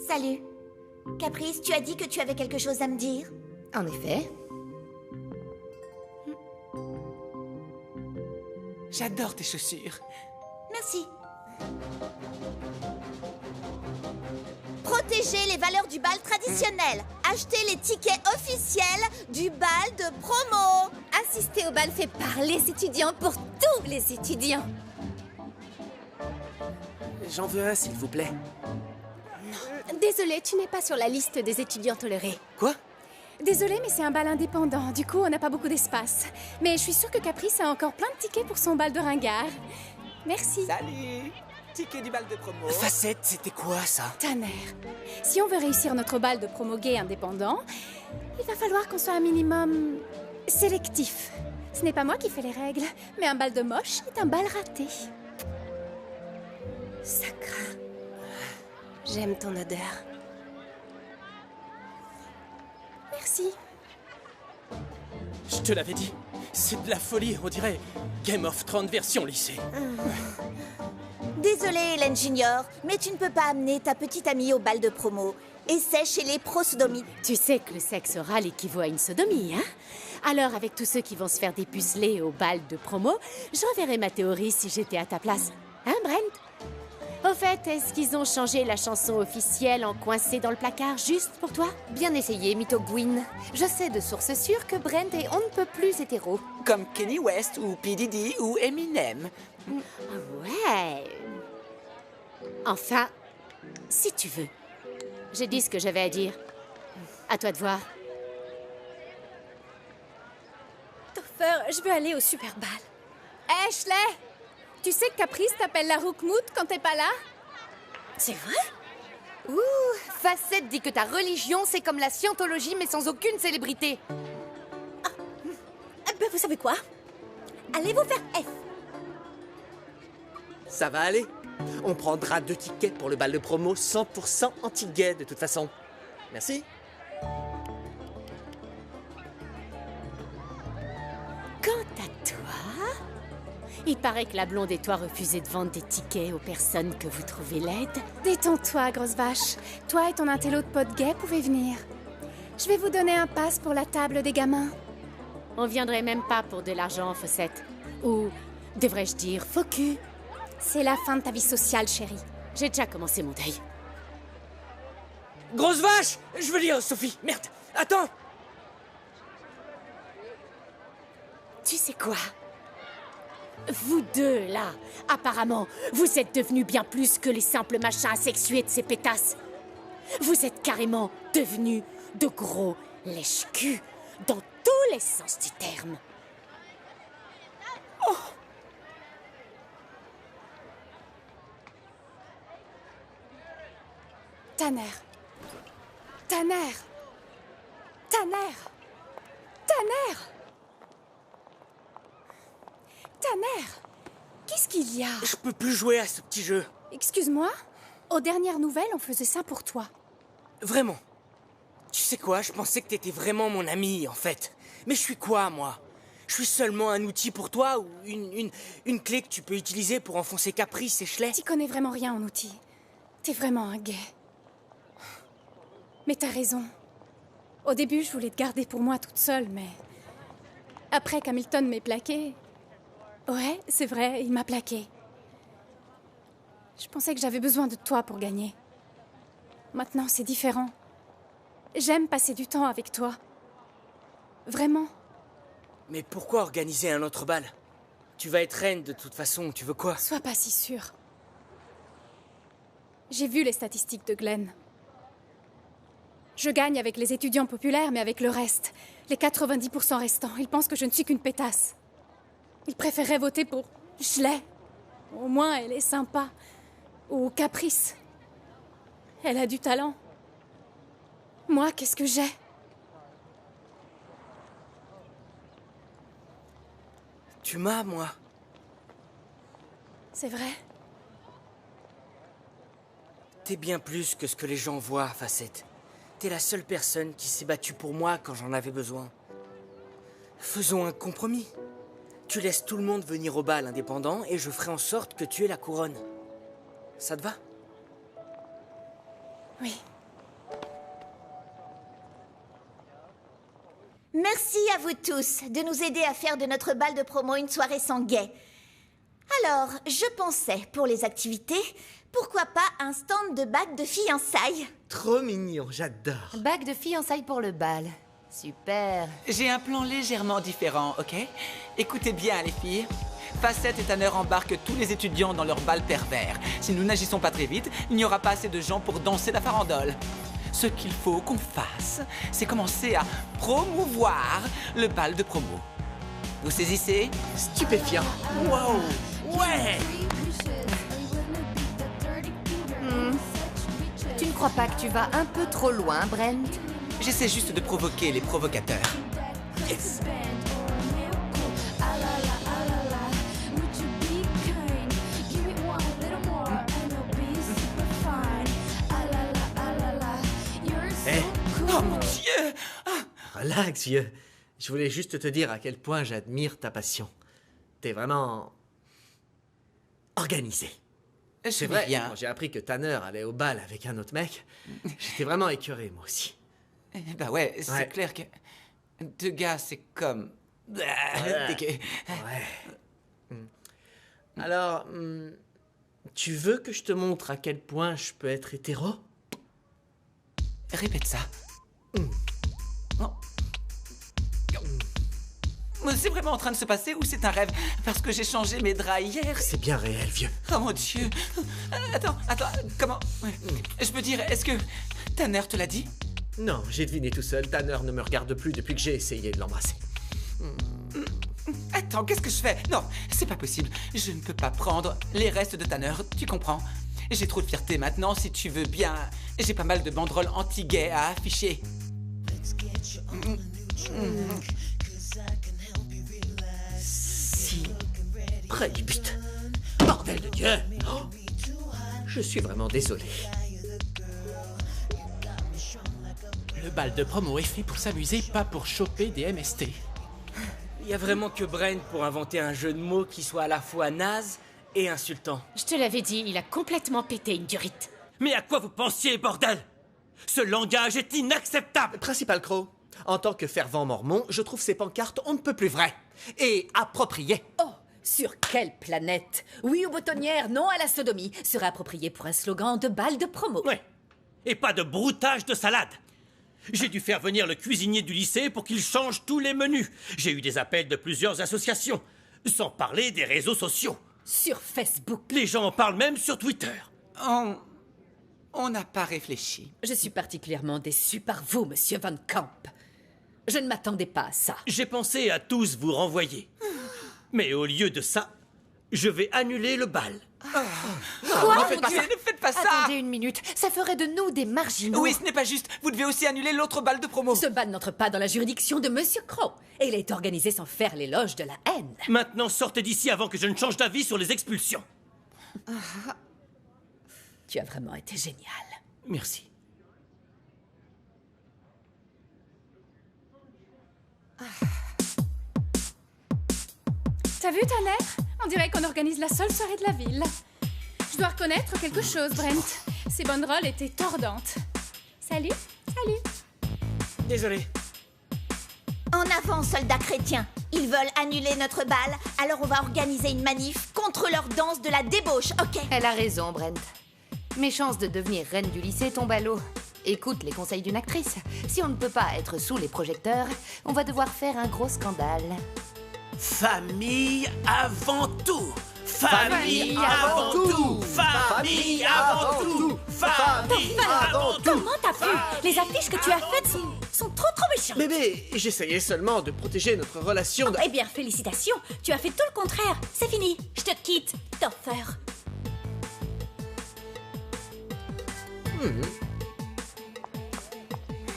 Salut. Caprice, tu as dit que tu avais quelque chose à me dire? En effet. J'adore tes chaussures. Merci. Protégez les valeurs du bal traditionnel. Achetez les tickets officiels du bal de promo. Assister au bal fait par les étudiants pour tous les étudiants. J'en veux un, s'il vous plaît. Désolée, tu n'es pas sur la liste des étudiants tolérés. Quoi? Désolée, mais c'est un bal indépendant. Du coup, on n'a pas beaucoup d'espace. Mais je suis sûre que Caprice a encore plein de tickets pour son bal de ringard. Merci. Salut. Ticket du bal de promo. Facette, c'était quoi, ça? Tanner, si on veut réussir notre bal de promo gay indépendant, Il va falloir qu'on soit un minimum sélectif. Ce n'est pas moi qui fais les règles, mais un bal de moche est un bal raté. Ça craint. J'aime ton odeur. Merci. Je te l'avais dit, c'est de la folie, on dirait Game of Thrones version lycée. Désolée, Hélène Junior, mais tu ne peux pas amener ta petite amie au bal de promo. Essai chez les pro-sodomites. Tu sais que le sexe oral équivaut à une sodomie, hein? Alors, avec tous ceux qui vont se faire dépuceler au bal de promo, j'enverrais ma théorie si j'étais à ta place. Hein, Brent? Au fait, est-ce qu'ils ont changé la chanson officielle en coincé dans le placard juste pour toi? Bien essayé, Mytho Gwyn. Je sais de sources sûres que Brent est on ne peut plus hétéro. Comme Kanye West ou P. Diddy ou Eminem. Ouais. Enfin, si tu veux. J'ai dit ce que j'avais à dire. À toi de voir. Topher, je veux aller au super bal. Hé, Schley! Tu sais que Caprice t'appelle la Roukmout quand t'es pas là? C'est vrai? Ouh, Facette dit que ta religion, c'est comme la scientologie, mais sans aucune célébrité. Ben, vous savez quoi? Allez vous faire F. Ça va aller. On prendra 2 tickets pour le bal de promo 100% anti-gay de toute façon. Merci. Quant à toi, il paraît que la blonde et toi refusez de vendre des tickets aux personnes que vous trouvez laides. Détends-toi, grosse vache. Toi et ton intello de pote gay pouvez venir. Je vais vous donner un pass pour la table des gamins. On viendrait même pas pour de l'argent, Fossette. Ou, devrais-je dire, faux cul. C'est la fin de ta vie sociale, chérie. J'ai déjà commencé mon deuil. Grosse vache! Je veux dire, Sophie, merde! Attends! Tu sais quoi? Vous deux, là, apparemment, vous êtes devenus bien plus que les simples machins asexués de ces pétasses. Vous êtes carrément devenus de gros lèche-cul dans tous les sens du terme. Oh! Tanner. Tanner. Tanner. Tanner. Tanner. Qu'est-ce qu'il y a? Je peux plus jouer à ce petit jeu. Excuse-moi. Aux dernières nouvelles, on faisait ça pour toi. Vraiment. Tu sais quoi, je pensais que t'étais vraiment mon ami, en fait. Mais je suis quoi, moi? Je suis seulement un outil pour toi ou une clé que tu peux utiliser pour enfoncer Caprice et Schley? T'y connais vraiment rien en outils. T'es vraiment un gay. Mais t'as raison. Au début, je voulais te garder pour moi toute seule, mais... Après qu'Hamilton m'ait plaqué... Ouais, c'est vrai, il m'a plaqué. Je pensais que j'avais besoin de toi pour gagner. Maintenant, c'est différent. J'aime passer du temps avec toi. Vraiment. Mais pourquoi organiser un autre bal? Tu vas être reine de toute façon, tu veux quoi? Sois pas si sûre. J'ai vu les statistiques de Glenn. Je gagne avec les étudiants populaires, mais avec le reste. Les 90% restants, ils pensent que je ne suis qu'une pétasse. Ils préféraient voter pour Schley. Au moins, elle est sympa. Ou Caprice. Elle a du talent. Moi, qu'est-ce que j'ai? Tu m'as, moi. C'est vrai. T'es bien plus que ce que les gens voient, Facette. T'es la seule personne qui s'est battue pour moi quand j'en avais besoin. Faisons un compromis. Tu laisses tout le monde venir au bal indépendant et je ferai en sorte que tu aies la couronne. Ça te va? Oui. Merci à vous tous de nous aider à faire de notre bal de promo une soirée sans gay. Alors, je pensais, pour les activités, pourquoi pas un stand de bague de fiançailles? Trop mignon, j'adore. Bague de fiançailles pour le bal. Super. J'ai un plan légèrement différent, ok? Écoutez bien, les filles. Facette et Tanner embarquent tous les étudiants dans leur bal pervers. Si nous n'agissons pas très vite, il n'y aura pas assez de gens pour danser la farandole. Ce qu'il faut qu'on fasse, c'est commencer à promouvoir le bal de promo. Vous saisissez? Stupéfiant. Wow! Ouais! Tu ne crois pas que tu vas un peu trop loin, Brent? J'essaie juste de provoquer les provocateurs. Yes. Eh, Oh mon Dieu! relax, vieux. Je voulais juste te dire à quel point j'admire ta passion. T'es vraiment... organisé. C'est vrai, quand j'ai appris que Tanner allait au bal avec un autre mec, j'étais vraiment écœuré, moi aussi. Bah ouais, c'est Ouais. clair que... Deux gars, c'est comme... Ouais. Alors, tu veux que je te montre à quel point je peux être hétéro? Répète ça. Oh. C'est vraiment en train de se passer ou c'est un rêve? Parce que j'ai changé mes draps hier. C'est bien réel, vieux. Oh mon Dieu. Attends, comment... Ouais. Je peux dire, est-ce que Tanner te l'a dit? Non, j'ai deviné tout seul. Tanner ne me regarde plus depuis que j'ai essayé de l'embrasser. Attends, qu'est-ce que je fais? Non, c'est pas possible. Je ne peux pas prendre les restes de Tanner, tu comprends? J'ai trop de fierté maintenant, si tu veux bien. J'ai pas mal de banderoles anti-gays à afficher. Si près du but. Bordel de Dieu! Oh, je suis vraiment désolé. Le bal de promo est fait pour s'amuser, pas pour choper des MST. Il y a vraiment que Brent pour inventer un jeu de mots qui soit à la fois naze et insultant. Je te l'avais dit, il a complètement pété une durite. Mais à quoi vous pensiez, bordel? Ce langage est inacceptable! Principal Crow, en tant que fervent mormon, je trouve ces pancartes on ne peut plus vraies et appropriées. Oh, sur quelle planète? Oui aux boutonnières, non à la sodomie serait approprié pour un slogan de bal de promo. Ouais. Et pas de broutage de salade. J'ai dû faire venir le cuisinier du lycée pour qu'il change tous les menus. J'ai eu des appels de plusieurs associations. Sans parler des réseaux sociaux. Sur Facebook. Les gens en parlent même sur Twitter. On n'a pas réfléchi. Je suis particulièrement déçue par vous, monsieur Van Camp. Je ne m'attendais pas à ça. J'ai pensé à tous vous renvoyer. Mais au lieu de ça, je vais annuler le bal. Quoi? Ne faites pas ça! Attendez une minute, ça ferait de nous des marginaux. Oui, ce n'est pas juste. Vous devez aussi annuler l'autre bal de promo. Ce bal n'entre pas dans la juridiction de monsieur Crow. Et il est organisé sans faire l'éloge de la haine. Maintenant, sortez d'ici avant que je ne change d'avis sur les expulsions. Tu as vraiment été génial. Merci. T'as vu, Tanner? On dirait qu'on organise la seule soirée de la ville. Je dois reconnaître quelque chose, Brent. Ces banderoles étaient tordantes. Salut, salut. Désolé. En avant, soldats chrétiens. Ils veulent annuler notre bal, alors on va organiser une manif contre leur danse de la débauche, ok? Elle a raison, Brent. Mes chances de devenir reine du lycée tombent à l'eau. Écoute les conseils d'une actrice. Si on ne peut pas être sous les projecteurs, on va devoir faire un gros scandale. Famille avant tout! Famille avant tout! Famille avant tout! Famille avant tout! Comment t'as pu? Les affiches que tu as faites sont trop méchantes. Bébé, j'essayais seulement de protéger notre relation de... Eh bien, félicitations. Tu as fait tout le contraire. C'est fini. Je te quitte, Topher.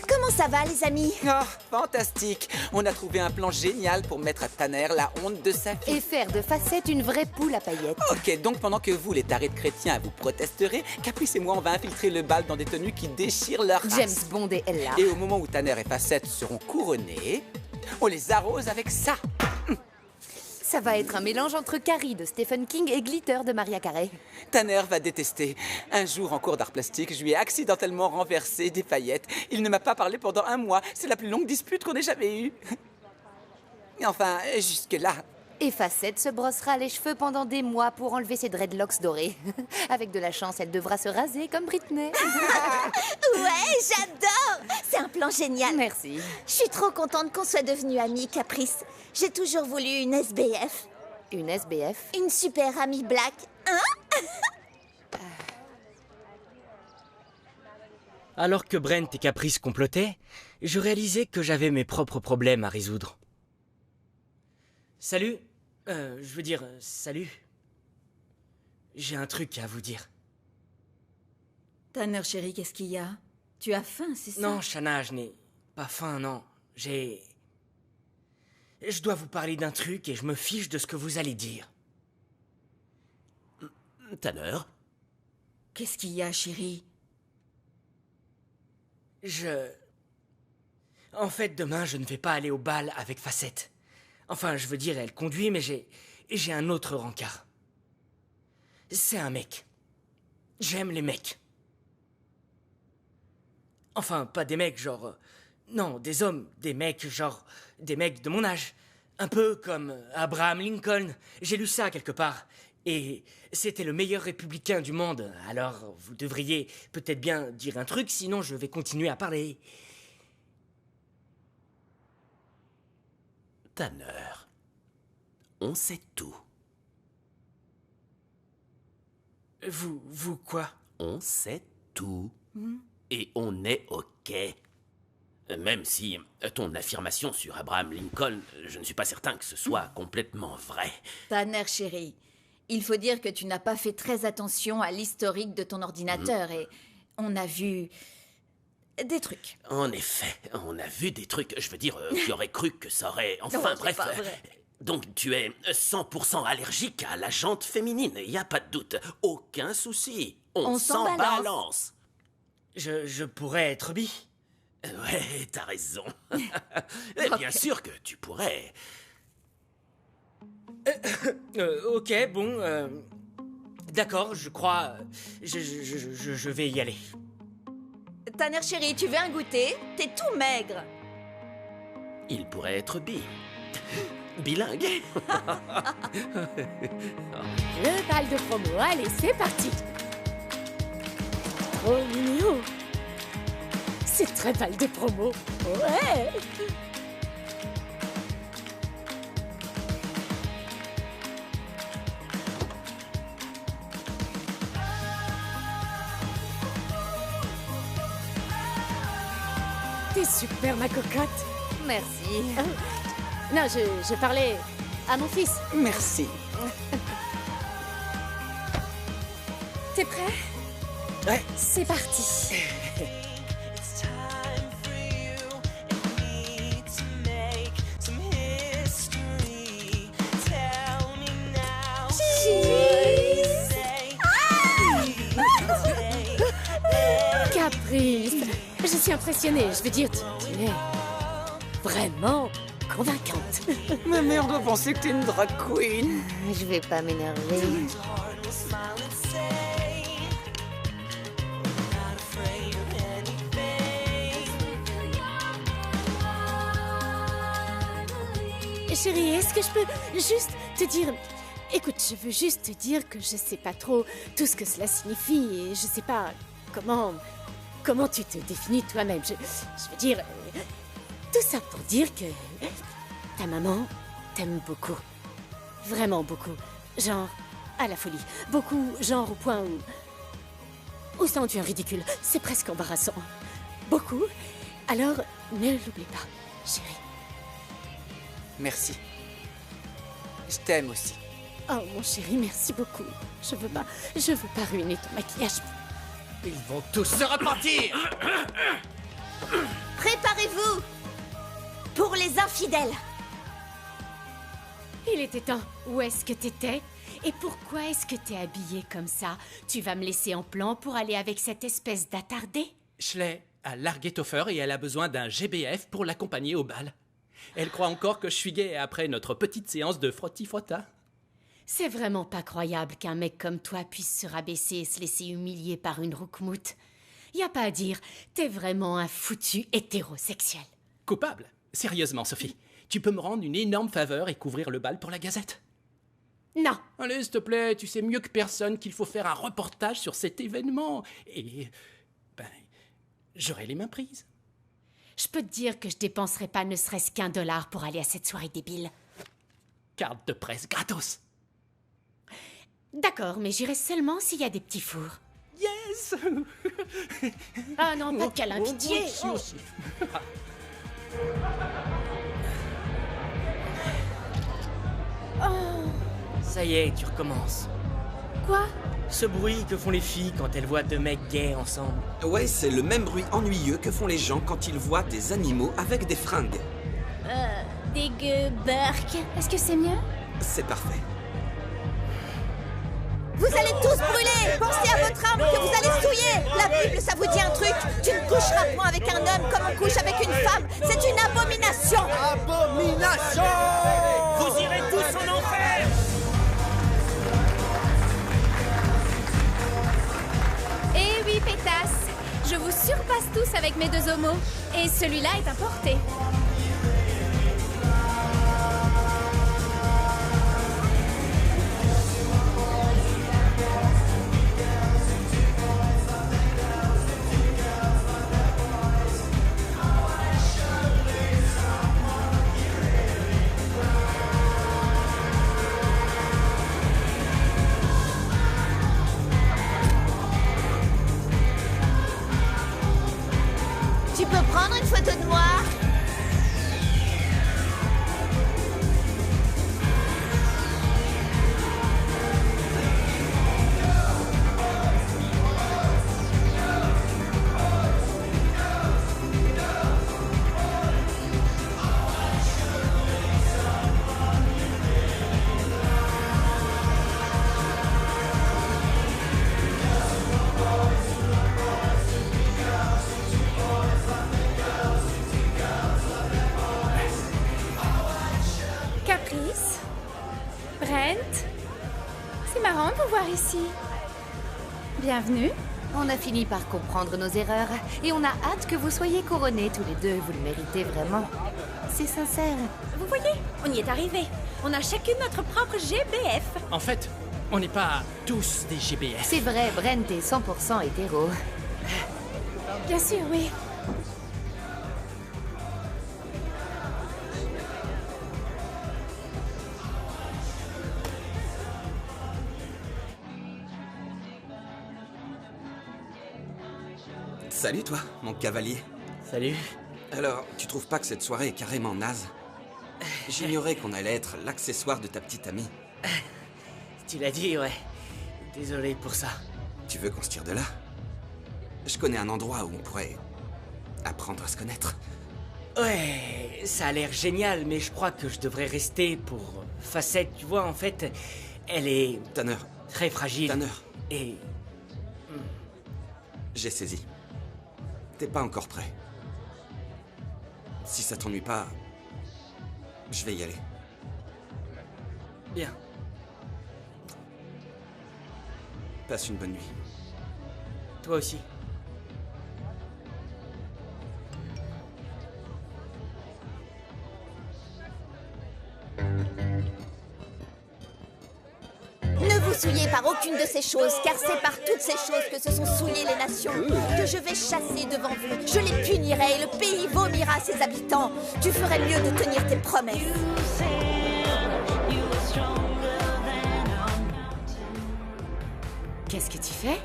Comment ça va, les amis? Oh, fantastique. On a trouvé un plan génial pour mettre à Tanner la honte de sa vie. Et faire de Facette une vraie poule à paillettes. Ok, donc pendant que vous, les tarés de chrétiens, vous protesterez, Caprice et moi, on va infiltrer le bal dans des tenues qui déchirent leur race. James Bond et Ella. Et au moment où Tanner et Facette seront couronnés, on les arrose avec ça. Ça va être un mélange entre Carrie de Stephen King et Glitter de Maria Carey. Tanner va détester. Un jour, en cours d'art plastique, je lui ai accidentellement renversé des paillettes. Il ne m'a pas parlé pendant 1 mois. C'est la plus longue dispute qu'on ait jamais eue. Enfin, jusque-là. Et Facette se brossera les cheveux pendant des mois pour enlever ses dreadlocks dorés. Avec de la chance, elle devra se raser comme Britney. Ouais, j'adore! C'est un plan génial. Merci. Je suis trop contente qu'on soit devenus amis, Caprice. J'ai toujours voulu une SBF. Une SBF? Une super amie black, hein? Alors que Brent et Caprice complotaient, je réalisais que j'avais mes propres problèmes à résoudre. Salut. Salut. J'ai un truc à vous dire. Tanner, chérie, qu'est-ce qu'il y a? Tu as faim, c'est ça? Non, Shanna, pas faim, non. Je dois vous parler d'un truc et je me fiche de ce que vous allez dire. Tanner? Qu'est-ce qu'il y a, chérie? En fait, demain, je ne vais pas aller au bal avec Facette. Enfin, je veux dire, elle conduit, mais j'ai un autre rencard. C'est un mec. J'aime les mecs. Enfin, pas des mecs genre... non, des hommes, des mecs genre... des mecs de mon âge. Un peu comme Abraham Lincoln. J'ai lu ça quelque part. Et c'était le meilleur républicain du monde. Alors, vous devriez peut-être bien dire un truc, sinon je vais continuer à parler. Tanner, on sait tout. Vous quoi? On sait tout. Et on est OK. Même si ton affirmation sur Abraham Lincoln, je ne suis pas certain que ce soit complètement vrai. Tanner, chérie, il faut dire que tu n'as pas fait très attention à l'historique de ton ordinateur et on a vu des trucs. En effet, on a vu des trucs. Je veux dire, qui aurait cru que ça aurait... Enfin, Non, c'est bref. pas vrai. Donc, tu es 100% allergique à la jante féminine. Il n'y a pas de doute. Aucun souci. On s'en balance. Je pourrais être bi. Ouais, t'as raison. Bien sûr que tu pourrais. Ok, bon... d'accord, je crois... Je vais y aller. Tanner, chérie, tu veux un goûter? T'es tout maigre. Il pourrait être bilingue. Le bal de promo, allez, c'est parti. Oh, mignon. C'est très bal de promo. Ouais. T'es super, ma cocotte. Merci. Non, je parlais à mon fils. Merci. T'es prêt? Ouais. C'est parti. Caprice. Je suis impressionnée. Je veux dire, tu es vraiment convaincante. Ma mère doit penser que t'es une drag queen. Je vais pas m'énerver. Chérie, est-ce que je peux juste te dire... Écoute, je veux juste te dire que je sais pas trop tout ce que cela signifie et je sais pas comment tu te définis toi-même. Je veux dire... tout ça pour dire que ta maman t'aime beaucoup. Vraiment beaucoup. Genre, à la folie. Beaucoup, genre au point où ça en devient ridicule. C'est presque embarrassant. Beaucoup. Alors, ne l'oublie pas, chérie. Merci. Je t'aime aussi. Oh, mon chéri, merci beaucoup. Je veux pas ruiner ton maquillage. Ils vont tous se repentir. Préparez-vous pour les infidèles. Il était temps. Où est-ce que t'étais? Et pourquoi est-ce que t'es habillée comme ça? Tu vas me laisser en plan pour aller avec cette espèce d'attardé? Schley a largué Topher et elle a besoin d'un GBF pour l'accompagner au bal. Elle croit encore que je suis gay après notre petite séance de frotti-frotta. C'est vraiment pas croyable qu'un mec comme toi puisse se rabaisser et se laisser humilier par une roukmout. Y a pas à dire, t'es vraiment un foutu hétérosexuel. Coupable? Sérieusement, Sophie, tu peux me rendre une énorme faveur et couvrir le bal pour la Gazette? Non. Allez, s'il te plaît, tu sais mieux que personne qu'il faut faire un reportage sur cet événement. Et... j'aurai les mains prises. Je peux te dire que je dépenserai pas ne serait-ce qu'$1 pour aller à cette soirée débile. Carte de presse gratos. D'accord, mais j'irai seulement s'il y a des petits fours. Yes. Ah non, pas de câlin, pitié. Ça y est, tu recommences. Quoi? Ce bruit que font les filles quand elles voient deux mecs gays ensemble. Ouais, c'est le même bruit ennuyeux que font les gens quand ils voient des animaux avec des fringues. Dégueu, Burk. Est-ce que c'est mieux? C'est parfait. Vous allez tous brûler! Pensez à votre arme que vous allez souiller! La Bible, ça vous dit un truc? Tu ne coucheras point avec un homme comme on couche avec une femme! C'est une abomination! Abomination! Vous irez tous en enfer! Eh oui, pétasse. Je vous surpasse tous avec mes deux homos. Et celui-là est importé. Tu peux prendre une photo de moi? Caprice. Brent. C'est marrant de vous voir ici. Bienvenue. On a fini par comprendre nos erreurs et on a hâte que vous soyez couronnés tous les deux. Vous le méritez vraiment. C'est sincère. Vous voyez, on y est arrivé. On a chacune notre propre GBF. En fait, on n'est pas tous des GBF. C'est vrai, Brent est 100% hétéro. Bien sûr, oui. Salut toi, mon cavalier. Salut. Alors, tu trouves pas que cette soirée est carrément naze? J'ignorais qu'on allait être l'accessoire de ta petite amie. Tu l'as dit, ouais. Désolé pour ça. Tu veux qu'on se tire de là? Je connais un endroit où on pourrait apprendre à se connaître. Ouais, ça a l'air génial, mais je crois que je devrais rester pour Facette. Tu vois, en fait, elle est... Tanner. Très fragile. Tanner. Et... J'ai saisi. T'es pas encore prêt. Si ça t'ennuie pas, je vais y aller. Bien. Passe une bonne nuit. Toi aussi. Ne vous souillez par aucune de ces choses, car c'est par toutes ces choses que se sont souillées les nations que je vais chasser devant vous. Je les punirai et le pays vomira ses habitants. Tu ferais mieux de tenir tes promesses. Qu'est-ce que tu fais?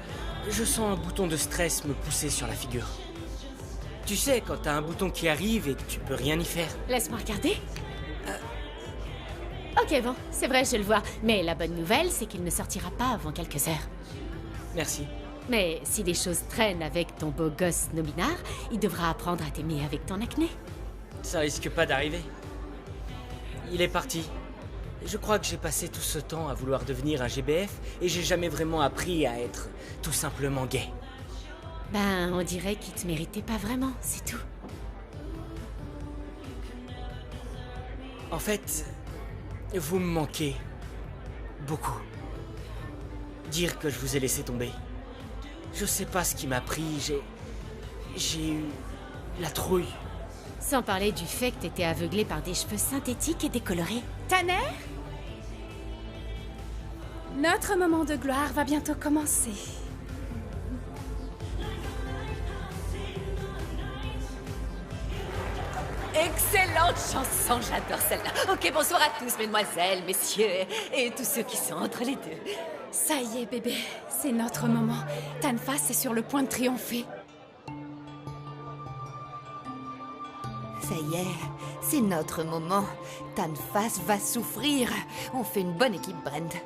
Je sens un bouton de stress me pousser sur la figure. Tu sais, quand t'as un bouton qui arrive et que tu peux rien y faire. Laisse-moi regarder. Ok, bon, c'est vrai, je le vois. Mais la bonne nouvelle, c'est qu'il ne sortira pas avant quelques heures. Merci. Mais si les choses traînent avec ton beau gosse Nominar, il devra apprendre à t'aimer avec ton acné. Ça risque pas d'arriver. Il est parti. Je crois que j'ai passé tout ce temps à vouloir devenir un GBF et j'ai jamais vraiment appris à être tout simplement gay. Ben, on dirait qu'il te méritait pas vraiment, c'est tout. En fait, vous me manquez beaucoup. Dire que je vous ai laissé tomber. Je sais pas ce qui m'a pris, j'ai eu la trouille. Sans parler du fait que t'étais aveuglé par des cheveux synthétiques et décolorés. Tanner? Notre moment de gloire va bientôt commencer. Excellente chanson, j'adore celle-là. Ok, bonsoir à tous, mesdemoiselles, messieurs, et tous ceux qui sont entre les deux. Ça y est, bébé, c'est notre moment. Tanfas est sur le point de triompher. Ça y est, c'est notre moment. Tanfas va souffrir. On fait une bonne équipe, Brent.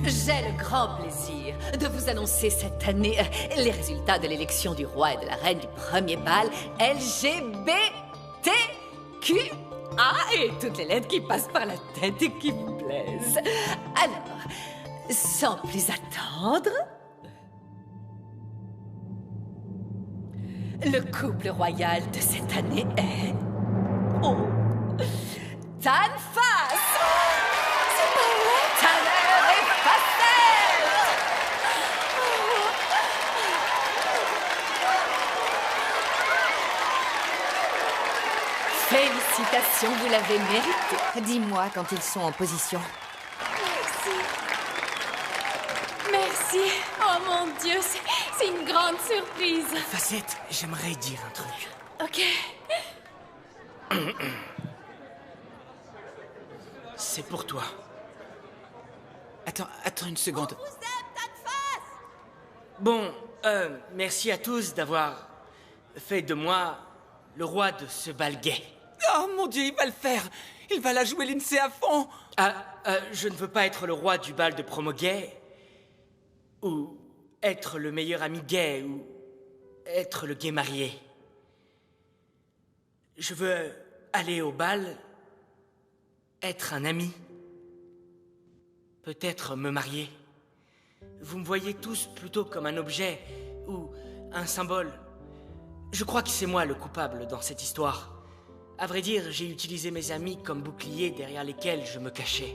J'ai le grand plaisir de vous annoncer cette année les résultats de l'élection du roi et de la reine du premier bal LGBTQA et toutes les lettres qui passent par la tête et qui vous plaisent. Alors, sans plus attendre, le couple royal de cette année est... Oh, Tanfas! C'est pas vrai! Tanner et Pastel! Félicitations, vous l'avez mérité. Dis-moi quand ils sont en position. Merci. Oh mon Dieu, c'est une grande surprise. Facette, j'aimerais dire un truc. Ok. C'est pour toi. Attends une seconde. Bon, merci à tous d'avoir fait de moi le roi de ce bal gay. Oh mon Dieu, il va le faire. Il va la jouer Lindsay à fond. Je ne veux pas être le roi du bal de promo gay, ou être le meilleur ami gay, ou être le gay marié. Je veux aller au bal, être un ami, peut-être me marier. Vous me voyez tous plutôt comme un objet ou un symbole. Je crois que c'est moi le coupable dans cette histoire. À vrai dire, j'ai utilisé mes amis comme boucliers derrière lesquels je me cachais.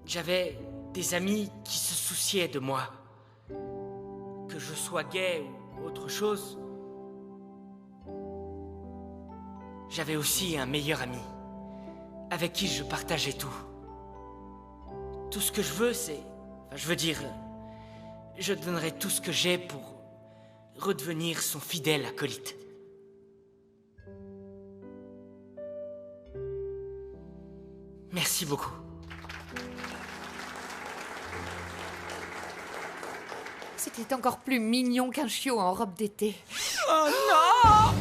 J'avais des amis qui se souciaient de moi. Que je sois gay ou autre chose, j'avais aussi un meilleur ami, avec qui je partageais tout. Tout ce que je veux, c'est... Enfin, je veux dire, je donnerai tout ce que j'ai pour redevenir son fidèle acolyte. Merci beaucoup. C'était encore plus mignon qu'un chiot en robe d'été. Oh non!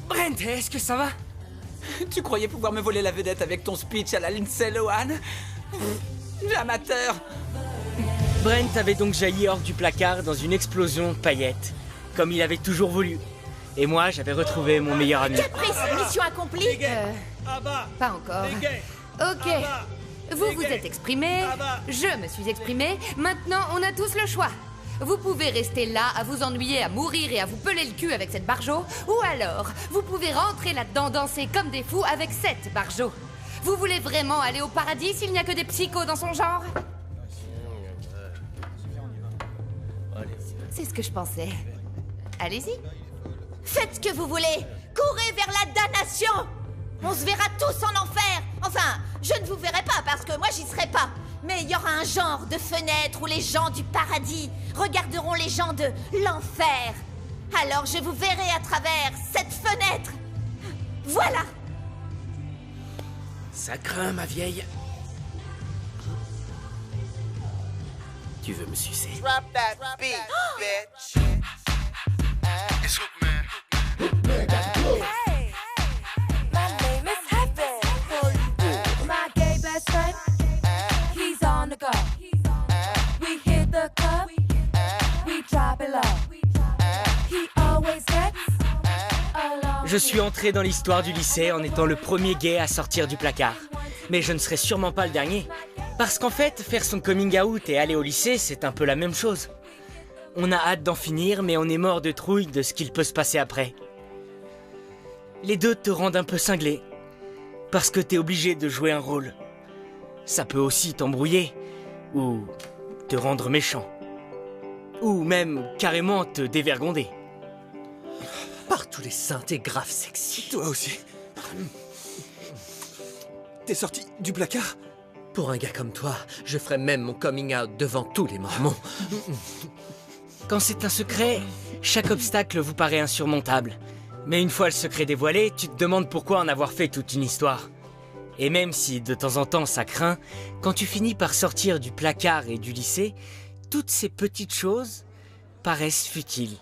Brent, est-ce que ça va? Tu croyais pouvoir me voler la vedette avec ton speech à la Lindsay Lohan? Amateur! Brent avait donc jailli hors du placard dans une explosion de paillettes, comme il avait toujours voulu. Et moi, j'avais retrouvé mon meilleur ami. Caprice, mission accomplie. Pas encore. Ok. Vous vous êtes exprimé, je me suis exprimé, maintenant on a tous le choix. Vous pouvez rester là à vous ennuyer, à mourir et à vous peler le cul avec cette Barjo, ou alors vous pouvez rentrer là-dedans, danser comme des fous avec cette Barjo. Vous voulez vraiment aller au paradis s'il n'y a que des psychos dans son genre? C'est ce que je pensais. Allez-y. Faites ce que vous voulez. Courez vers la damnation. On se verra tous en enfer. Enfin, je ne vous verrai pas parce que moi j'y serai pas. Mais il y aura un genre de fenêtre où les gens du paradis regarderont les gens de l'enfer. Alors je vous verrai à travers cette fenêtre. Voilà. Ça craint, ma vieille. Tu veux me sucer? Drop that beat, bitch. It's Hook Man. Hey, my name is Heaven. My gay best friend, he's on the go. We hit the club, we drop it low. He always gets along. Je suis entré dans l'histoire du lycée en étant le premier gay à sortir du placard. Mais je ne serai sûrement pas le dernier. Parce qu'en fait, faire son coming out et aller au lycée, c'est un peu la même chose. On a hâte d'en finir, mais on est mort de trouille de ce qu'il peut se passer après. Les deux te rendent un peu cinglé. Parce que t'es obligé de jouer un rôle. Ça peut aussi t'embrouiller. Ou te rendre méchant. Ou même carrément te dévergonder. Par tous les saints, t'es grave sexy. Toi aussi. T'es sorti du placard? Pour un gars comme toi, je ferais même mon coming out devant tous les mormons. Quand c'est un secret, Chaque obstacle vous paraît insurmontable. Mais une fois le secret dévoilé, tu te demandes pourquoi en avoir fait toute une histoire. Et même si de temps en temps ça craint, quand tu finis par sortir du placard et du lycée, toutes ces petites choses paraissent futiles.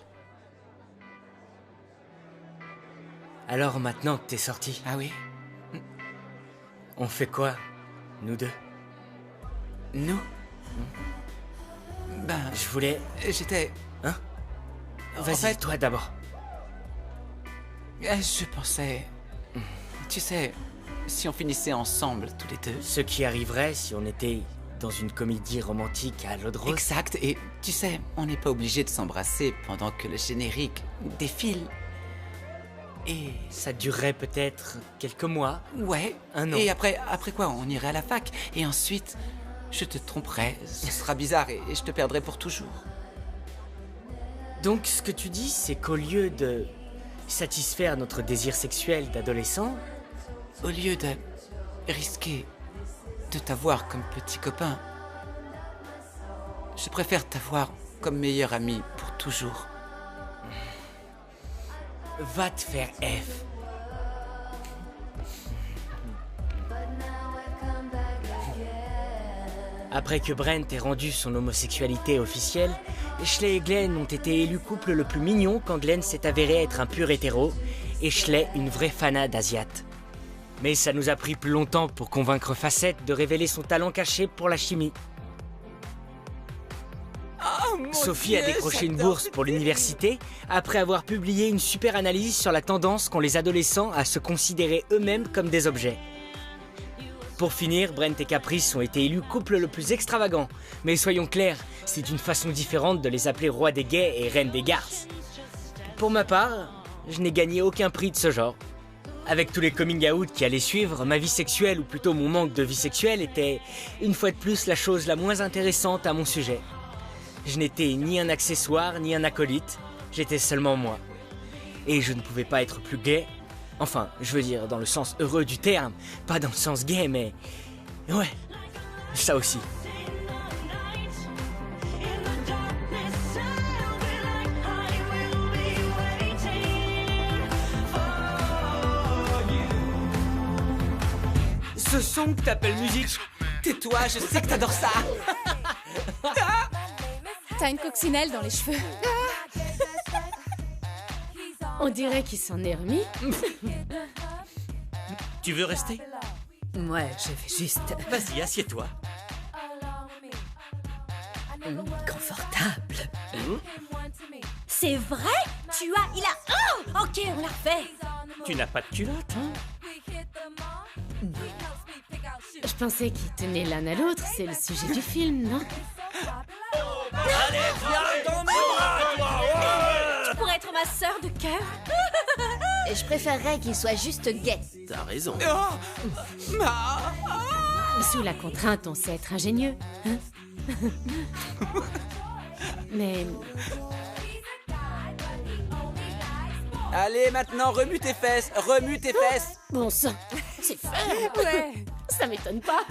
Alors maintenant que t'es sorti... Ah oui? On fait quoi, nous deux? Nous? Ben... Je voulais... J'étais... Hein? Vas-y, en fait, toi d'abord. Je pensais... Tu sais, si on finissait ensemble, tous les deux... Ce qui arriverait si on était dans une comédie romantique à l'eau de rose. Exact, et tu sais, on n'est pas obligé de s'embrasser pendant que le générique défile. Et... Ça durerait peut-être quelques mois. Ouais. Un an. Et après quoi? On irait à la fac. Et ensuite, je te tromperai. Ce sera bizarre et je te perdrai pour toujours. Donc ce que tu dis, c'est qu'au lieu de satisfaire notre désir sexuel d'adolescent... Au lieu de risquer de t'avoir comme petit copain, je préfère t'avoir comme meilleur ami pour toujours. Va te faire F. Après que Brent ait rendu son homosexualité officielle, Schley et Glenn ont été élus couple le plus mignon quand Glenn s'est avéré être un pur hétéro et Schley une vraie fanade d'Asiate. Mais ça nous a pris plus longtemps pour convaincre Facette de révéler son talent caché pour la chimie. Sophie a décroché une bourse pour l'université après avoir publié une super analyse sur la tendance qu'ont les adolescents à se considérer eux-mêmes comme des objets. Pour finir, Brent et Caprice ont été élus couple le plus extravagant. Mais soyons clairs, c'est une façon différente de les appeler roi des gays et reine des garces. Pour ma part, je n'ai gagné aucun prix de ce genre. Avec tous les coming out qui allaient suivre, ma vie sexuelle, ou plutôt mon manque de vie sexuelle, était, une fois de plus, la chose la moins intéressante à mon sujet. Je n'étais ni un accessoire, ni un acolyte, j'étais seulement moi. Et je ne pouvais pas être plus gay. Enfin, je veux dire dans le sens heureux du terme, pas dans le sens gay, mais... Ouais, ça aussi. Ce son que t'appelles musique... Tais-toi, je sais que t'adores ça. T'as une coccinelle dans les cheveux. On dirait qu'il s'en est remis. Tu veux rester? Ouais, je vais juste... Vas-y, assieds-toi. Confortable. C'est vrai? Il a... Oh, ok, on l'a refait. Tu n'as pas de culotte, hein? Je pensais qu'ils tenaient l'un à l'autre, c'est le sujet du film, non? Allez, viens dans mes bras, toi! Tu pourrais être ma sœur de cœur. Et je préférerais qu'il soit juste gay. T'as raison. Sous la contrainte, on sait être ingénieux, hein? Mais... Allez, maintenant, remue tes fesses. Remue tes fesses. Bon sang, c'est fait. Ouais. Ça m'étonne pas.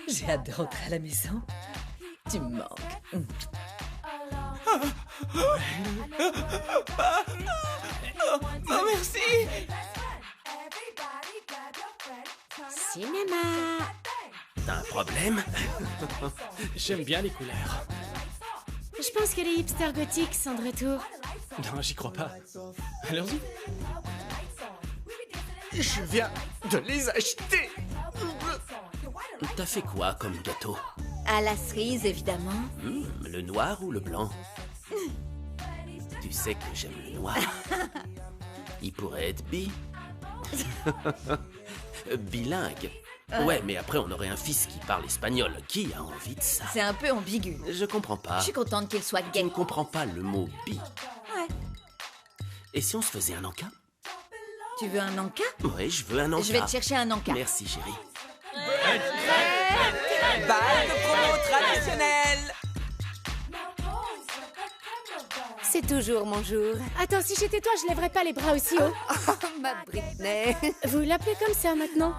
J'ai hâte de rentrer à la maison. Tu me manques. Oh, merci. Cinéma. T'as un problème? J'aime bien les couleurs. Je pense que les hipsters gothiques sont de retour. Non, j'y crois pas. Allons-y. Je viens de les acheter. T'as fait quoi comme gâteau? À la cerise, évidemment. Le noir ou le blanc? Tu sais que j'aime le noir. Il pourrait être bilingue. Ouais, mais après on aurait un fils qui parle espagnol. Qui a envie de ça? C'est un peu ambigu. Je comprends pas. Je suis contente qu'il soit Je gay. ne comprends pas le mot bi. Ouais. Et si on se faisait un encas? Tu veux un encas? Ouais, je veux un encas. Je vais te chercher un encas. Merci, chérie. Bal de promo traditionnel. C'est toujours mon jour. Attends, si j'étais toi, je lèverais pas les bras aussi haut. Ma Britney. Vous l'appelez comme ça maintenant?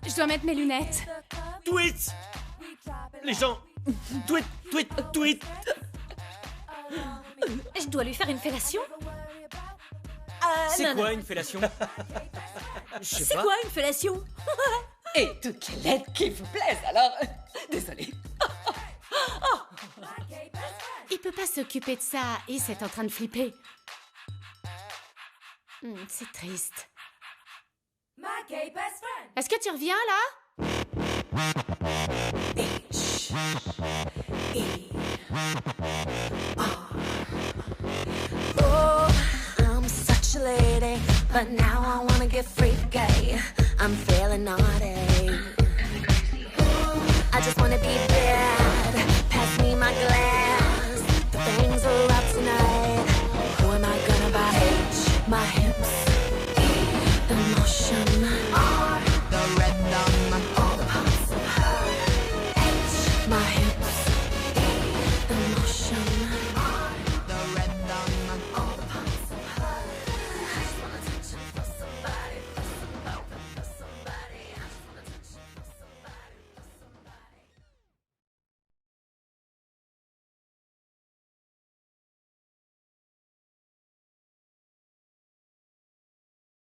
Je dois mettre mes lunettes. Tweet! Les gens! Tweet! dois lui faire une fellation? C'est quoi une fellation? C'est quoi une fellation? Et toutes les lettres qui vous plaisent, alors... Désolée. Il peut pas s'occuper de ça, Is est en train de flipper. C'est triste. Est-ce que tu reviens, là? Oh, I'm such a lady, but now I wanna get freaky. I'm feeling naughty. I just wanna be bad.